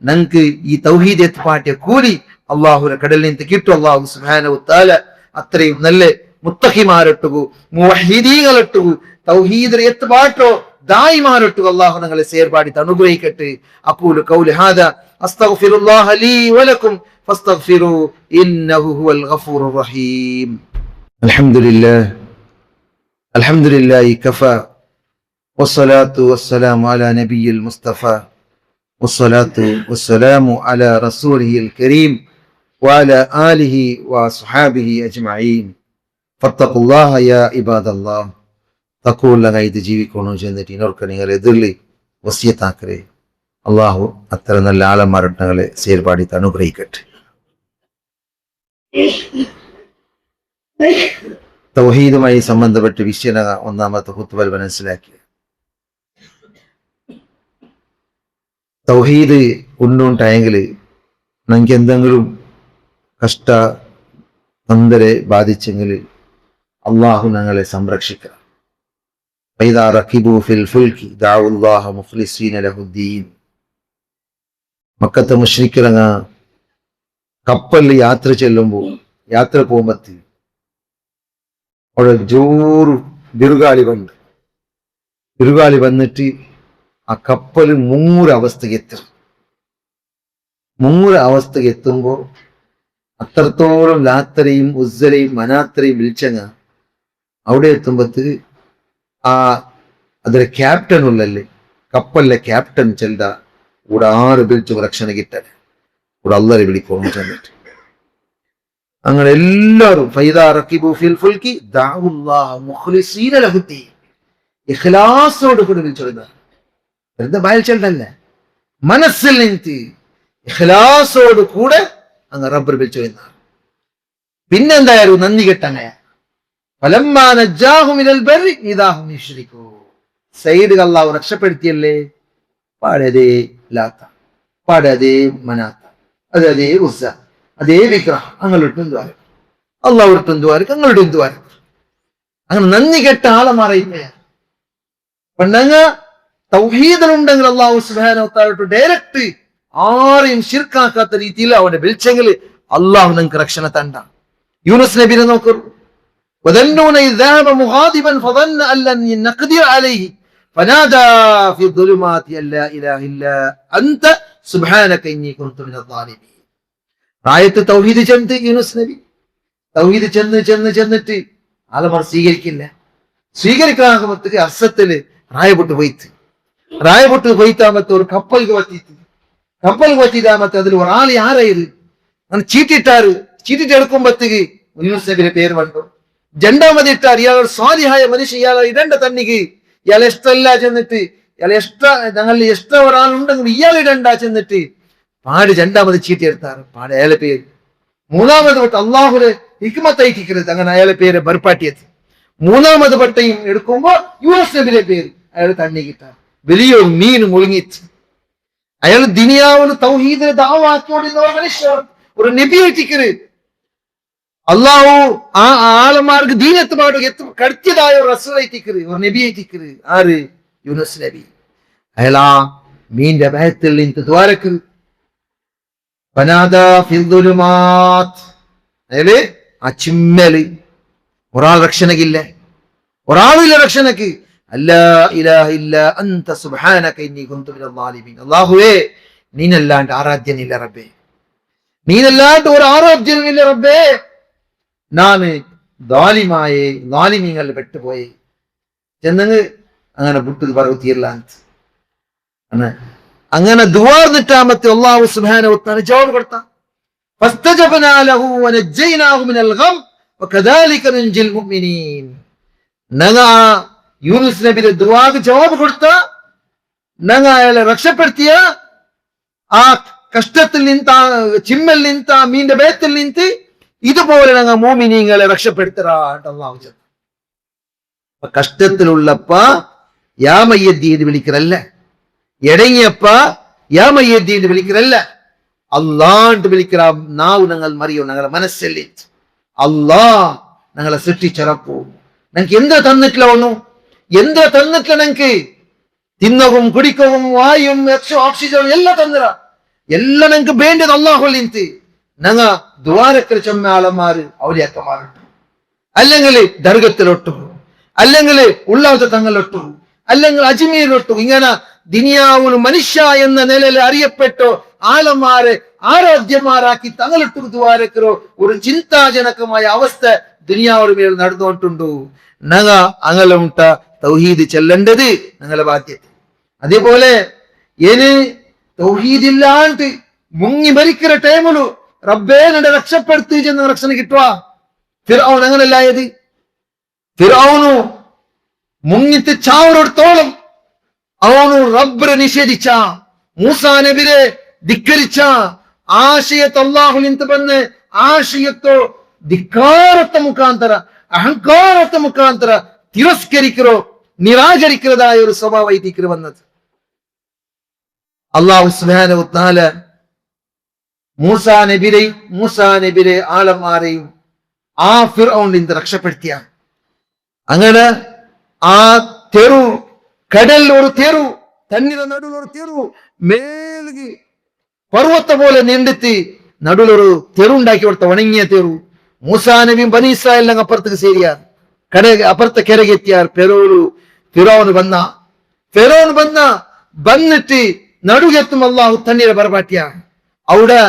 ഞങ്ങൾക്ക് ഈ തൗഹീദ് എത്തിപ്പാട്ടിയ കൂലി അള്ളാഹുരെ കടലിൽ നിന്ന് കിട്ടും. അള്ളാഹു സുബ്ഹാനഹു വതആല അത്രയും നല്ല മുത്തഖിമാരൊട്ടുകു മുവഹ്ഹിദീങ്ങളൊട്ടുകു തൗഹീദിനെ എത്തിപ്പാട്ടോ ദായിമാരൊട്ടുകു അള്ളാഹു ഞങ്ങളെ സേർപാടി അനുഗ്രഹിക്കട്ടെ. അഖൂലു ഖൗലി ഹാദാ അസ്തഗ്ഫിറുല്ലാഹ ലീ വലക്കും ഫസ്തഗ്ഫിറൂ ഇന്നഹു ഹുവൽ ഗഫൂറുർ റഹീം. അൽഹംദുലില്ലാഹി കഫാ വസ്സലാത്തു വസ്സലാമു അലാ നബിയിൽ മുസ്തഫ വസ്സലാത്തു വസ്സലാമു അലാ റസൂലിഹിൽ കരീം വഅലാ ആലിഹി വഅസ്ഹാബിഹി അജ്മഈൻ. ഫത്തഖുല്ലാഹ യാ ഇബാദല്ലാഹ്. തഖ്വയുള്ളതായിട്ട് ജീവിക്കണം ചെന്നിട്ട് ഇനർക്ക് നിങ്ങൾ എതിർലി വസിയത്താക്കരെ. അള്ളാഹു അത്തരം നല്ല ആളന്മാരെ സേർപാടി അനുഗ്രഹിക്കട്ടെ. തൗഹീദുമായി സംബന്ധപ്പെട്ട വിഷയ ഒന്നാമത്തെ ഖുത്ബയിൽ മനസ്സിലാക്കി. തൗഹീദ് ഉണ്ടുണ്ടായെങ്കിൽ നമുക്ക് എന്തെങ്കിലും കഷ്ട തൊന്തരെ ബാധിച്ചെങ്കിൽ അള്ളാഹു ഞങ്ങളെ സംരക്ഷിക്കുക. ഫൈദാ റകിബു ഫിൽ ഫുൽകി ദഅഉ അല്ലാഹ മുഖ്ലിസീന ലഹുദ്ദീൻ. മക്കത്തെ മുശ്രിക്കുകൾ കപ്പലിൽ യാത്ര പോകുമ്പത്തി അവിടെ ജോറ് ബിരുഗാളി വന്നിട്ട് ആ കപ്പൽ മുങ്ങൂര അവസ്ഥക്ക് എത്തുമ്പോ അത്രത്തോളം ലാത്തരെയും ഉസ്സരെയും മനാത്തരെയും വിളിച്ചങ്ങ അവിടെ എത്തുമ്പത്ത് അതിലെ ക്യാപ്റ്റൻ ഉള്ളല്ലേ, കപ്പലിലെ ക്യാപ്റ്റൻ ചെല്ല ഇവിടെ 6 വിളിച്ചു രക്ഷണ കിട്ടനെ ഇവിടെ അള്ളരെ വിളിക്കണം ചെന്നിട്ട് അങ്ങനെ എല്ലാവരും ഫൈദാ റകിബു ഫിൽ ഫുൽകി ദഅഉ അല്ലാഹ മുഖ്ലിസീന ലഹുദ്ദീൻ, ഇഖ്ലാസോട് കൂടി വിളിച്ചോളുക. വെറുതെ ബായിൽ ചെല്ലല്ല, മനസ്സിൽ നിന്ന് ഇഖ്ലാസോട് കൂടെ അങ്ങ് റബ്ബർ വിളിച്ചോളുന്ന. പിന്നെന്തായാലും നന്ദി കെട്ടങ്ങ ഫലമ്മാ നജ്ജാഹും ഇലൽ ബർരി ഇദാ ഹും യുശ്രികൂൻ. സയ്യിദ് അല്ലാഹു രക്ഷപ്പെടുത്തിയല്ലേ, പാടതേ ലാത്ത, പാടതേ മനാത്ത, അതേ ഉസ്സ, അതേ വിഗ്രഹം അങ്ങോട്ടും ദ്വാരം, അള്ളാഹുട്ടും ദ്വാരം അങ്ങോട്ടും ദ്വാരം. അങ്ങനെ നന്ദി കെട്ട ആളെ മാറിയില്ല. പണ്ടങ്ങ തൗഹീദിലുണ്ടെങ്കിൽ അള്ളാഹു സുബ്ഹാനഹു വ തആല ഡയറക്റ്റ് ആരെയും ശിർക്കാക്കാത്ത രീതിയിൽ അവന്റെ വിളിച്ചെങ്കിൽ അള്ളാഹു നിങ്ങൾക്ക് രക്ഷണ തണ്ട. യൂനുസ് നബിനെ നോക്കൂ. وذنون إذ ذهب مغاضبا فظن أن لن نقدر عليه فنادى في الظلمات أن لا إله إلا أنت سبحانك إني كنت من الظالمين. ആയത്ത് തൗഹീദ് ചെന്ന് യൂനുസ് നബി തൗഹീദ് ചെന്നിട്ട് ആലമാർ സ്വീകരിക്കാകുമ്പത്തേക്ക് അസത്തില് റായപൊട്ട് പോയിത്താമത്തെ ഒരു കപ്പലിക്ക് പറ്റിയിട്ടാമത്തെ അതിൽ ഒരാൾ ആരായത് അങ്ങനെ ചീട്ടിട്ട് എടുക്കുമ്പത്തേക്ക് യൂനുസ് നബിയുടെ പേര് കണ്ടു. രണ്ടാമത് ഇട്ടാർ ഇയാൾ സ്വാലിഹായ മനുഷ്യ, ഇയാളെ ഇടേണ്ട തന്നിക്ക് ഇയാളെ ഇഷ്ടമല്ല ചെന്നിട്ട് ഞങ്ങളിൽ ഇഷ്ടം ഒരാളുണ്ടെങ്കിൽ ഇയാൾ ഇടണ്ട ചെന്നിട്ട് പാട് രണ്ടാമത് ചീട്ടി എടുത്താറ്. പാട് അയാളെ പേര് മൂന്നാമത് പട്ട അള്ളാഹുരെ ഹിക്മത്തായിട്ടിക്കരുത്, അങ്ങനെ അയാളെ പേര് ബർപ്പാട്ടിയത്. മൂന്നാമത് പട്ടയും എടുക്കുമ്പോ യൂനുസ് നബിയുടെ പേര് അയാൾ തണ്ണി കിട്ടാർ. വലിയൊരു മീൻ മുഴുങ്ങിച്ച് അയാൾ ദിനിയാവിന് തൗഹീദിനെ ദഅവാത്തോടുന്ന മനുഷ്യർ, ഒരു നബിയായിട്ടിക്കരുത്. അള്ളാഹു ആ ആളന്മാർക്ക് ദീനത്തുമായിട്ട് കടത്തിയതായ ഒരു റസൂലായിട്ടിക്കരുത്, ഒരു നബിയായിട്ടിക്കരുത്. ആര്? യൂനുസ് നബി. അയാൾ ആ മീന്റെ ഭയത്തിൽ നിന്ന് ദ്വാരക്കരുത്. അയാള് ആ ചിമ്മല് ഒരാൾ രക്ഷണക്കില്ല, ഒരാളില്ല രക്ഷണക്ക്. അല്ലാ ഇലാഹ ഇല്ലാ അൻത സുബ്ഹാനക ഇന്നി കുന്തു മിനൽ ളാലിമീൻ. അല്ലാഹുവേ നീനല്ലാണ്ട് ആരാധ്യനില്ല റബ്ബേ, നീനല്ലാണ്ട് ഒരു ആരാധ്യനില്ല റബ്ബേ, നാന് ളാലിമീങ്ങളിൽ പെട്ടുപോയി ചെന്നങ്ങ് അങ്ങനെ വിട്ടു പറത്തിയില്ല. അങ്ങനെ ദുആർന്നിട്ടാമത്തെ അല്ലാഹു സുബ്ഹാനഹു വ തആല ജവാബ് കൊടുത്ത ഫസ്തജബ്നാ ലഹു വനജ്ജയ്നാഹു മിനൽ ഗം വകദാലിക നൻജിൽ മുഅ്മിനീൻ. ഞങ്ങ യൂനുസ് നബിയുടെ ദുആക്ക് ജവാബ് കൊടുത്ത, ഞങ്ങ അയാളെ രക്ഷപ്പെടുത്തിയ ആ കഷ്ടത്തിൽ നിന്ന്, ചിമ്മൽ നിന്ന്, മീന്റെ ഭയത്തിൽ നിന്ന് ഇതുപോലെ ഞങ്ങൾ മുഅ്മിനീങ്ങളെ രക്ഷപ്പെടുത്തറാണ്ട് അല്ലാഹു പറഞ്ഞു. കഷ്ടത്തിലുള്ളപ്പ യാ മയ്യദ്ദീൻ വിളിക്കറല്ല, എടങ്ങിയപ്പ യാ മയ്യദ്ദീൻ വിളിക്കറല്ല, അല്ലാണ്ട് വിളിക്കറ നാവ് ഞങ്ങൾ മറിയോ, ഞങ്ങളെ മനസ്സല്ലേ അല്ലാഹ് ഞങ്ങളെ സൃഷ്ടിച്ചറപ്പോ ഞങ്ങൾക്ക് എന്താ തന്നിട്ടില്ല, എന്താ തന്നിട്ടില്ല, ഞങ്ങൾക്ക് തിന്നവും കുടിക്കവും വായും ഓക്സിജനും എല്ലാം തന്നിര, എല്ലാം ഞങ്ങൾക്ക് വേണ്ടത് അല്ലാഹു നിന്ത്. ഞങ്ങ ദ്വാരക്കൽ ചെമ്മ ആളന്മാര് ഔലിയാക്കന്മാരുണ്ട്, അല്ലെങ്കിൽ ദർഗത്തിലൊട്ടു, അല്ലെങ്കിൽ ഉള്ളാവത്തെ തങ്ങളിലൊട്ടു, അല്ലെങ്കിൽ അജ്മീരിലൊട്ടു. ഇങ്ങനെ ദിനിയാവുൽ മനുഷ്യ എന്ന നിലയിൽ അറിയപ്പെട്ടോ ആളന്മാരെ ആരാധ്യന്മാരാക്കി തങ്ങളിട്ടു ദ്വാരക്കരോ ഒരു ചിന്താജനകമായ അവസ്ഥ ദുനിയാവുടെ മേൽ നടന്നുകൊണ്ടുണ്ടു. ഞങ്ങ അങ്ങനെ ഉണ്ട തൗഹീദ് ചെല്ലേണ്ടത് ഞങ്ങളെ ബാധ്യത. അതേപോലെ ഏന് തൗഹീദില്ലാണ്ട് മുങ്ങി മരിക്കുന്ന ടൈമിലു റബ്ബേ എന്നെ രക്ഷപ്പെടുത്തി ചെന്ന് രക്ഷണ കിട്ടുക. ഫിർഔൻ അങ്ങനല്ലായത്. ഫിർഔനു മുങ്ങിത്ത് ചാവരോടത്തോളം അവനു റബ്ബിനെ നിഷേധിച്ച, മൂസാ നബിയെ ധിക്കരിച്ച, ആശയത്ത് അല്ലാഹു നിന്ന് ಬಂದ ആശയത്തോ ധിക്കാരത്തെ മുഖാന്തര, അഹങ്കാരത്തെ മുഖാന്തര തിരസ്കരിക്കറോ നിരാകരിക്കുന്നതായ ഒരു സ്വഭാവമായിട്ട് വന്നത്. അല്ലാഹു സുബ്ഹാനഹു വ തആല മൂസാ നബിയെ ആളന്മാരെയും ആ ഫിർഔനിൽ നിന്ന് രക്ഷപ്പെടുത്തിയ അങ്ങനെ ആ തെരു കടൽ ഒരു തെരു തന്നിര നടുവിൽ ഒരു തെരു മേൽകി പർവ്വത പോലെ നീണ്ടെത്തി നടുവിലൊരു തെരു ഉണ്ടാക്കി കൊടുത്ത ഉണങ്ങിയ തെരു മൂസാ നബിയും ബനി ഇസ്രായേലിനും അപ്പുറത്തേക്ക് ശരിയാർ അപ്പുറത്തെ കരകെത്തിയാർ ഫിറോന് വന്ന വന്നിട്ട് നടുകെത്തും അള്ളാഹു തണ്ണീരെ ബറപാട്ടിയ അവിടെ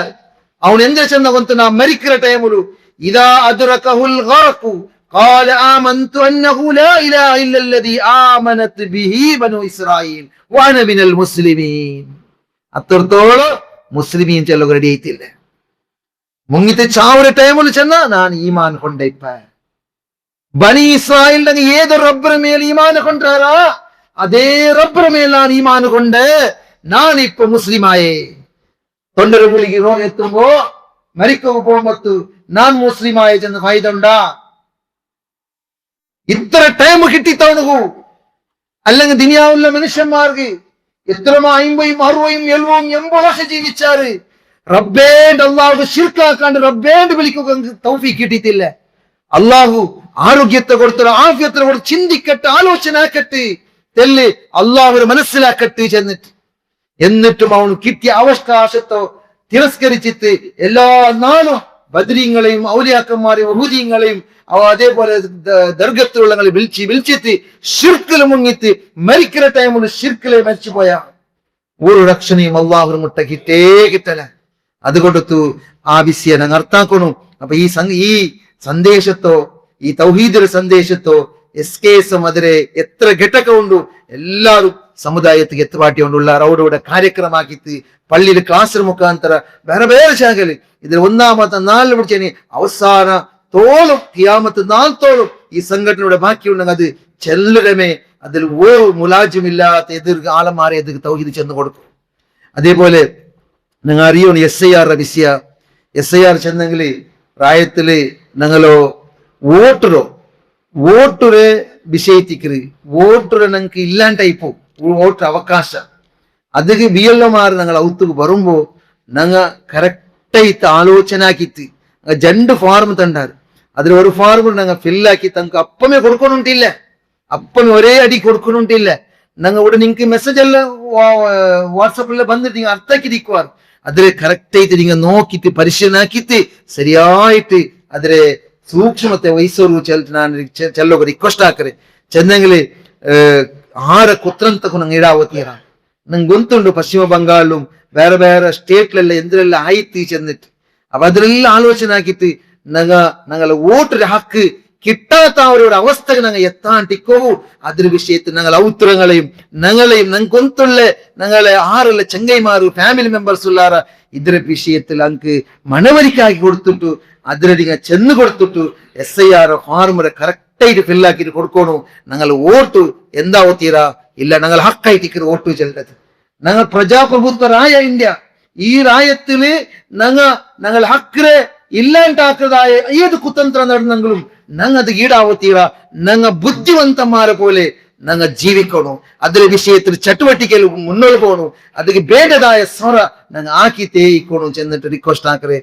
അവൻ എന്താ ചെന്ന കൊണ്ട് നാ മരിക്കുന്ന ടൈമിലു ഇദാ അദ്റകഹുൽ ഗർഖു ഖാല ആമന്തു അന്നഹു ലാ ഇലാഹ ഇല്ലല്ലദീ ആമനത് ബിഹി ബനു ഇസ്രായീൽ വഅന മിനൽ മുസ്ലിമീൻ. അത്രത്തോളം മുസ്ലിമീൻ ചെല്ലുക റെഡി ആയിട്ടില്ല. മുങ്ങിട്ട് ചാവുന്ന ടൈമിൽ ചെന്ന ഞാൻ ഈമാൻ കൊണ്ടേപ്പ ബനി ഇസ്രായേലിന്റെ ഏത് റബ്ബിന് മേൽ ഈമാൻ കൊണ്ടാരാ അതേ റബ്ബിന് മേൽ ഞാൻ ഈമാൻ കൊണ്ട് ഞാൻ ഇപ്പൊ മുസ്ലിമായേ. തൊണ്ടര പുലിക്ക് രോഗം എത്തുമ്പോ മരിക്കുക പോകുമ്പോ ഞാൻ മുസ്ലിമായ ചെന്ന് ഫൈദ ഉണ്ടാ? ഇത്ര ടൈം കിട്ടിത്തവണു അല്ലെങ്കിൽ ദുനിയാവുള്ള മനുഷ്യന്മാർക്ക് എത്ര 50, 60, 70, 80 വർഷം ജീവിച്ചാറ് റബ്ബേണ്ട് അള്ളാഹു ശിർക്കാക്കാണ്ട് റബ്ബേണ്ട് വിളിക്കുക തൗഫീഖ് കിട്ടിയിട്ടില്ല. അള്ളാഹു ആരോഗ്യത്തെ കൊടുത്തൊരു ആഫിയത്തെ കൊടുത്ത് ചിന്തിക്കട്ടെ, ആലോചന ആക്കട്ടെ, തെല്ല് അള്ളാഹു മനസ്സിലാക്കട്ടെ എന്നിട്ടും അവൻ കിട്ടിയ അവകാശത്തോ തിരസ്കരിച്ചിട്ട് എല്ലാ നാളും ബദ്രീങ്ങളെയും ഔലിയാക്കന്മാരെയും വഹൂദിങ്ങളെയും അതേപോലെ ദർഗത്തിലുള്ളങ്ങളെ വിളിച്ചിട്ട് ഷിർക്കിൽ മുങ്ങിട്ട് മരിക്കുന്ന ടൈമിൽ ഷിർക്കിലെ മരിച്ചു പോയ ഒരു രക്ഷണയും അള്ളാഹു മുട്ട കിട്ടല. അതുകൊണ്ടു ആ വിഷയം അർത്ഥാക്കണു. അപ്പൊ ഈ സന്ദേശത്തോ ഈ തൗഹീദിന്റെ സന്ദേശത്തോ എസ്കേസം അതിരെ എത്ര ഘട്ടക്കമുണ്ടു എല്ലാവരും സമುದಾಯಕ್ಕೆ ಎತ್ತುಪಾಟಿಕೊಂಡುಳ್ಳ ಅವರವರ ಕಾರ್ಯಕ್ರಮಕ್ಕಿತ್ತು ಪಳ್ಳಿಲಿ ಕ್ಲಾಸ್ ಮುಖಾಂತರ ಬೇರೆ ಬೇರೆ ಶಾಖಲಿ ಇದ್ರ ഒന്നാമത്തെ നാല് പിടിച്ചേനി അവസാന തോളും ഖിയാമത്ത് നാൾ തോളും ഈ സംഘടനയുടെ ബാക്കിയുണ്ടെങ്കിൽ അത് ചെല്ലരമേ അതിൽ ഒരു മുലാജുമില്ലാത്ത ആളന്മാരെ എതിർ തൗഹീദ് ചെന്ന് കൊടുക്കും. അതേപോലെ നിങ്ങൾ അറിയണം SIR വിഷയ SIR ചെന്നെങ്കിൽ പ്രായത്തില് ഞങ്ങളോ വോട്ടുരെ വിഷയത്തിക്കറ് വോട്ടുരെ ഞങ്ങൾക്ക് ഇല്ലാണ്ടായിപ്പോ വോട്ട് അവകാശ ಅದಕ್ಕೆ BLOമാർ ഞങ്ങൾ ഔത്തുക്ക് വരുമ്പോ ഞങ്ങ കറക്റ്റായിട്ട് ആലോചന ആക്കിയിട്ട് രണ്ട് ഫാർം തണ്ടാറ് അതിൽ ഒരു ഫാർം ഞങ്ങൾ ഫില്ലാക്കി തങ്ങൾക്ക് അപ്പമേ കൊടുക്കണുണ്ടില്ല, അപ്പമേ ഒരേ അടി കൊടുക്കണുണ്ടില്ല. ഞങ്ങൾ ഇവിടെ നിങ്ങൾക്ക് മെസ്സേജ് എല്ലാം വാട്സപ്പിൽ വന്നിട്ട് നിങ്ങൾ അർത്ഥാക്കിയിരിക്കുവാർ അതിൽ കറക്റ്റായിട്ട് നിങ്ങൾ നോക്കിയിട്ട് പരിശീലനാക്കിയിട്ട് ശരിയായിട്ട് അതിലെ സൂക്ഷ്മത്തെ ವಹಿಸೋರು ನಾನು ಚೆಲ್ಲೋಗ ರಿಕ್ವೆಸ್ಟ್ ಹಾಕರೆ ಚೆನ್ನಂಗಲಿ ಆರ ಕುತ್ರಂತಕ್ಕೂ ನಂಗೆ ಇಡಾವತ್ತೀರ ನಂಗೆ ಗೊತ್ತುಂಡು ಪಶ್ಚಿಮ ಬಂಗಾಳಂ ಬೇರೆ ಬೇರೆ ಸ್ಟೇಟ್ಲೆಲ್ಲ ಎಂದ್ರೆಲ್ಲ ಆಯ್ತು ಚೆന്നിಟ್ಟು ಅವ ಅದ್ರೆಲ್ಲ ಆಲೋಚನೆ ಹಾಕಿತ್ತು ഞങ്ങളെ വോട്ടിന്റെ ഹക്ക് കിട്ടാത്ത ഒരു അവസ്ഥക്ക് ഞങ്ങൾ എത്താണ്ടിക്കോവൂ അതൊരു വിഷയത്തിൽ ഞങ്ങൾ ഔത്രങ്ങളെയും ഞങ്ങളെയും കൊന്തുള്ള ഞങ്ങളെ ആറുള്ള ചെങ്ങൈമാർ ഫാമിലി മെമ്പേഴ്സ് ഉള്ളാറ ഇതര വിഷയത്തിൽ അങ്ങ് മണവരിക്കാക്കി കൊടുത്തിട്ടു അതിനടിങ്ങ ചെന്ന് കൊടുത്തിട്ടു SIR ഫാർമറെ കറക്റ്റായിട്ട് ഫില്ലാക്കിട്ട് കൊടുക്കണു. ഞങ്ങൾ വോട്ട് എന്താ ഓത്തീരാ ഇല്ല ഞങ്ങൾ ഹക്കായിട്ട് വോട്ട് ചെല്ലത്. ഞങ്ങൾ പ്രജാപ്രഭുത്വ രായ ഇന്ത്യ ഈ രായത്തില് ഞങ്ങൾ ഹക്കറെ ഇല്ലാണ്ടാക്കുന്നതായ ഏത് കുതന്ത്രം നടന്നെങ്കിലും ഞങ്ങൾ അത് ഈടാവത്തീര ഞങ്ങൾ ബുദ്ധിವಂತന്മാരെ പോലെ ഞങ്ങൾ ജീവിക്കണു. അതിലെ വിഷയത്തിൽ ചട്ടുവട്ടിക്കൽ മുന്നോട്ട് പോകണു. അതിന് വേണ്ടതായ സ്വര ഞങ്ങൾ ആക്കി തേയിക്കണു ചെന്നിട്ട് റിക്വസ്റ്റ് ആക്കറേ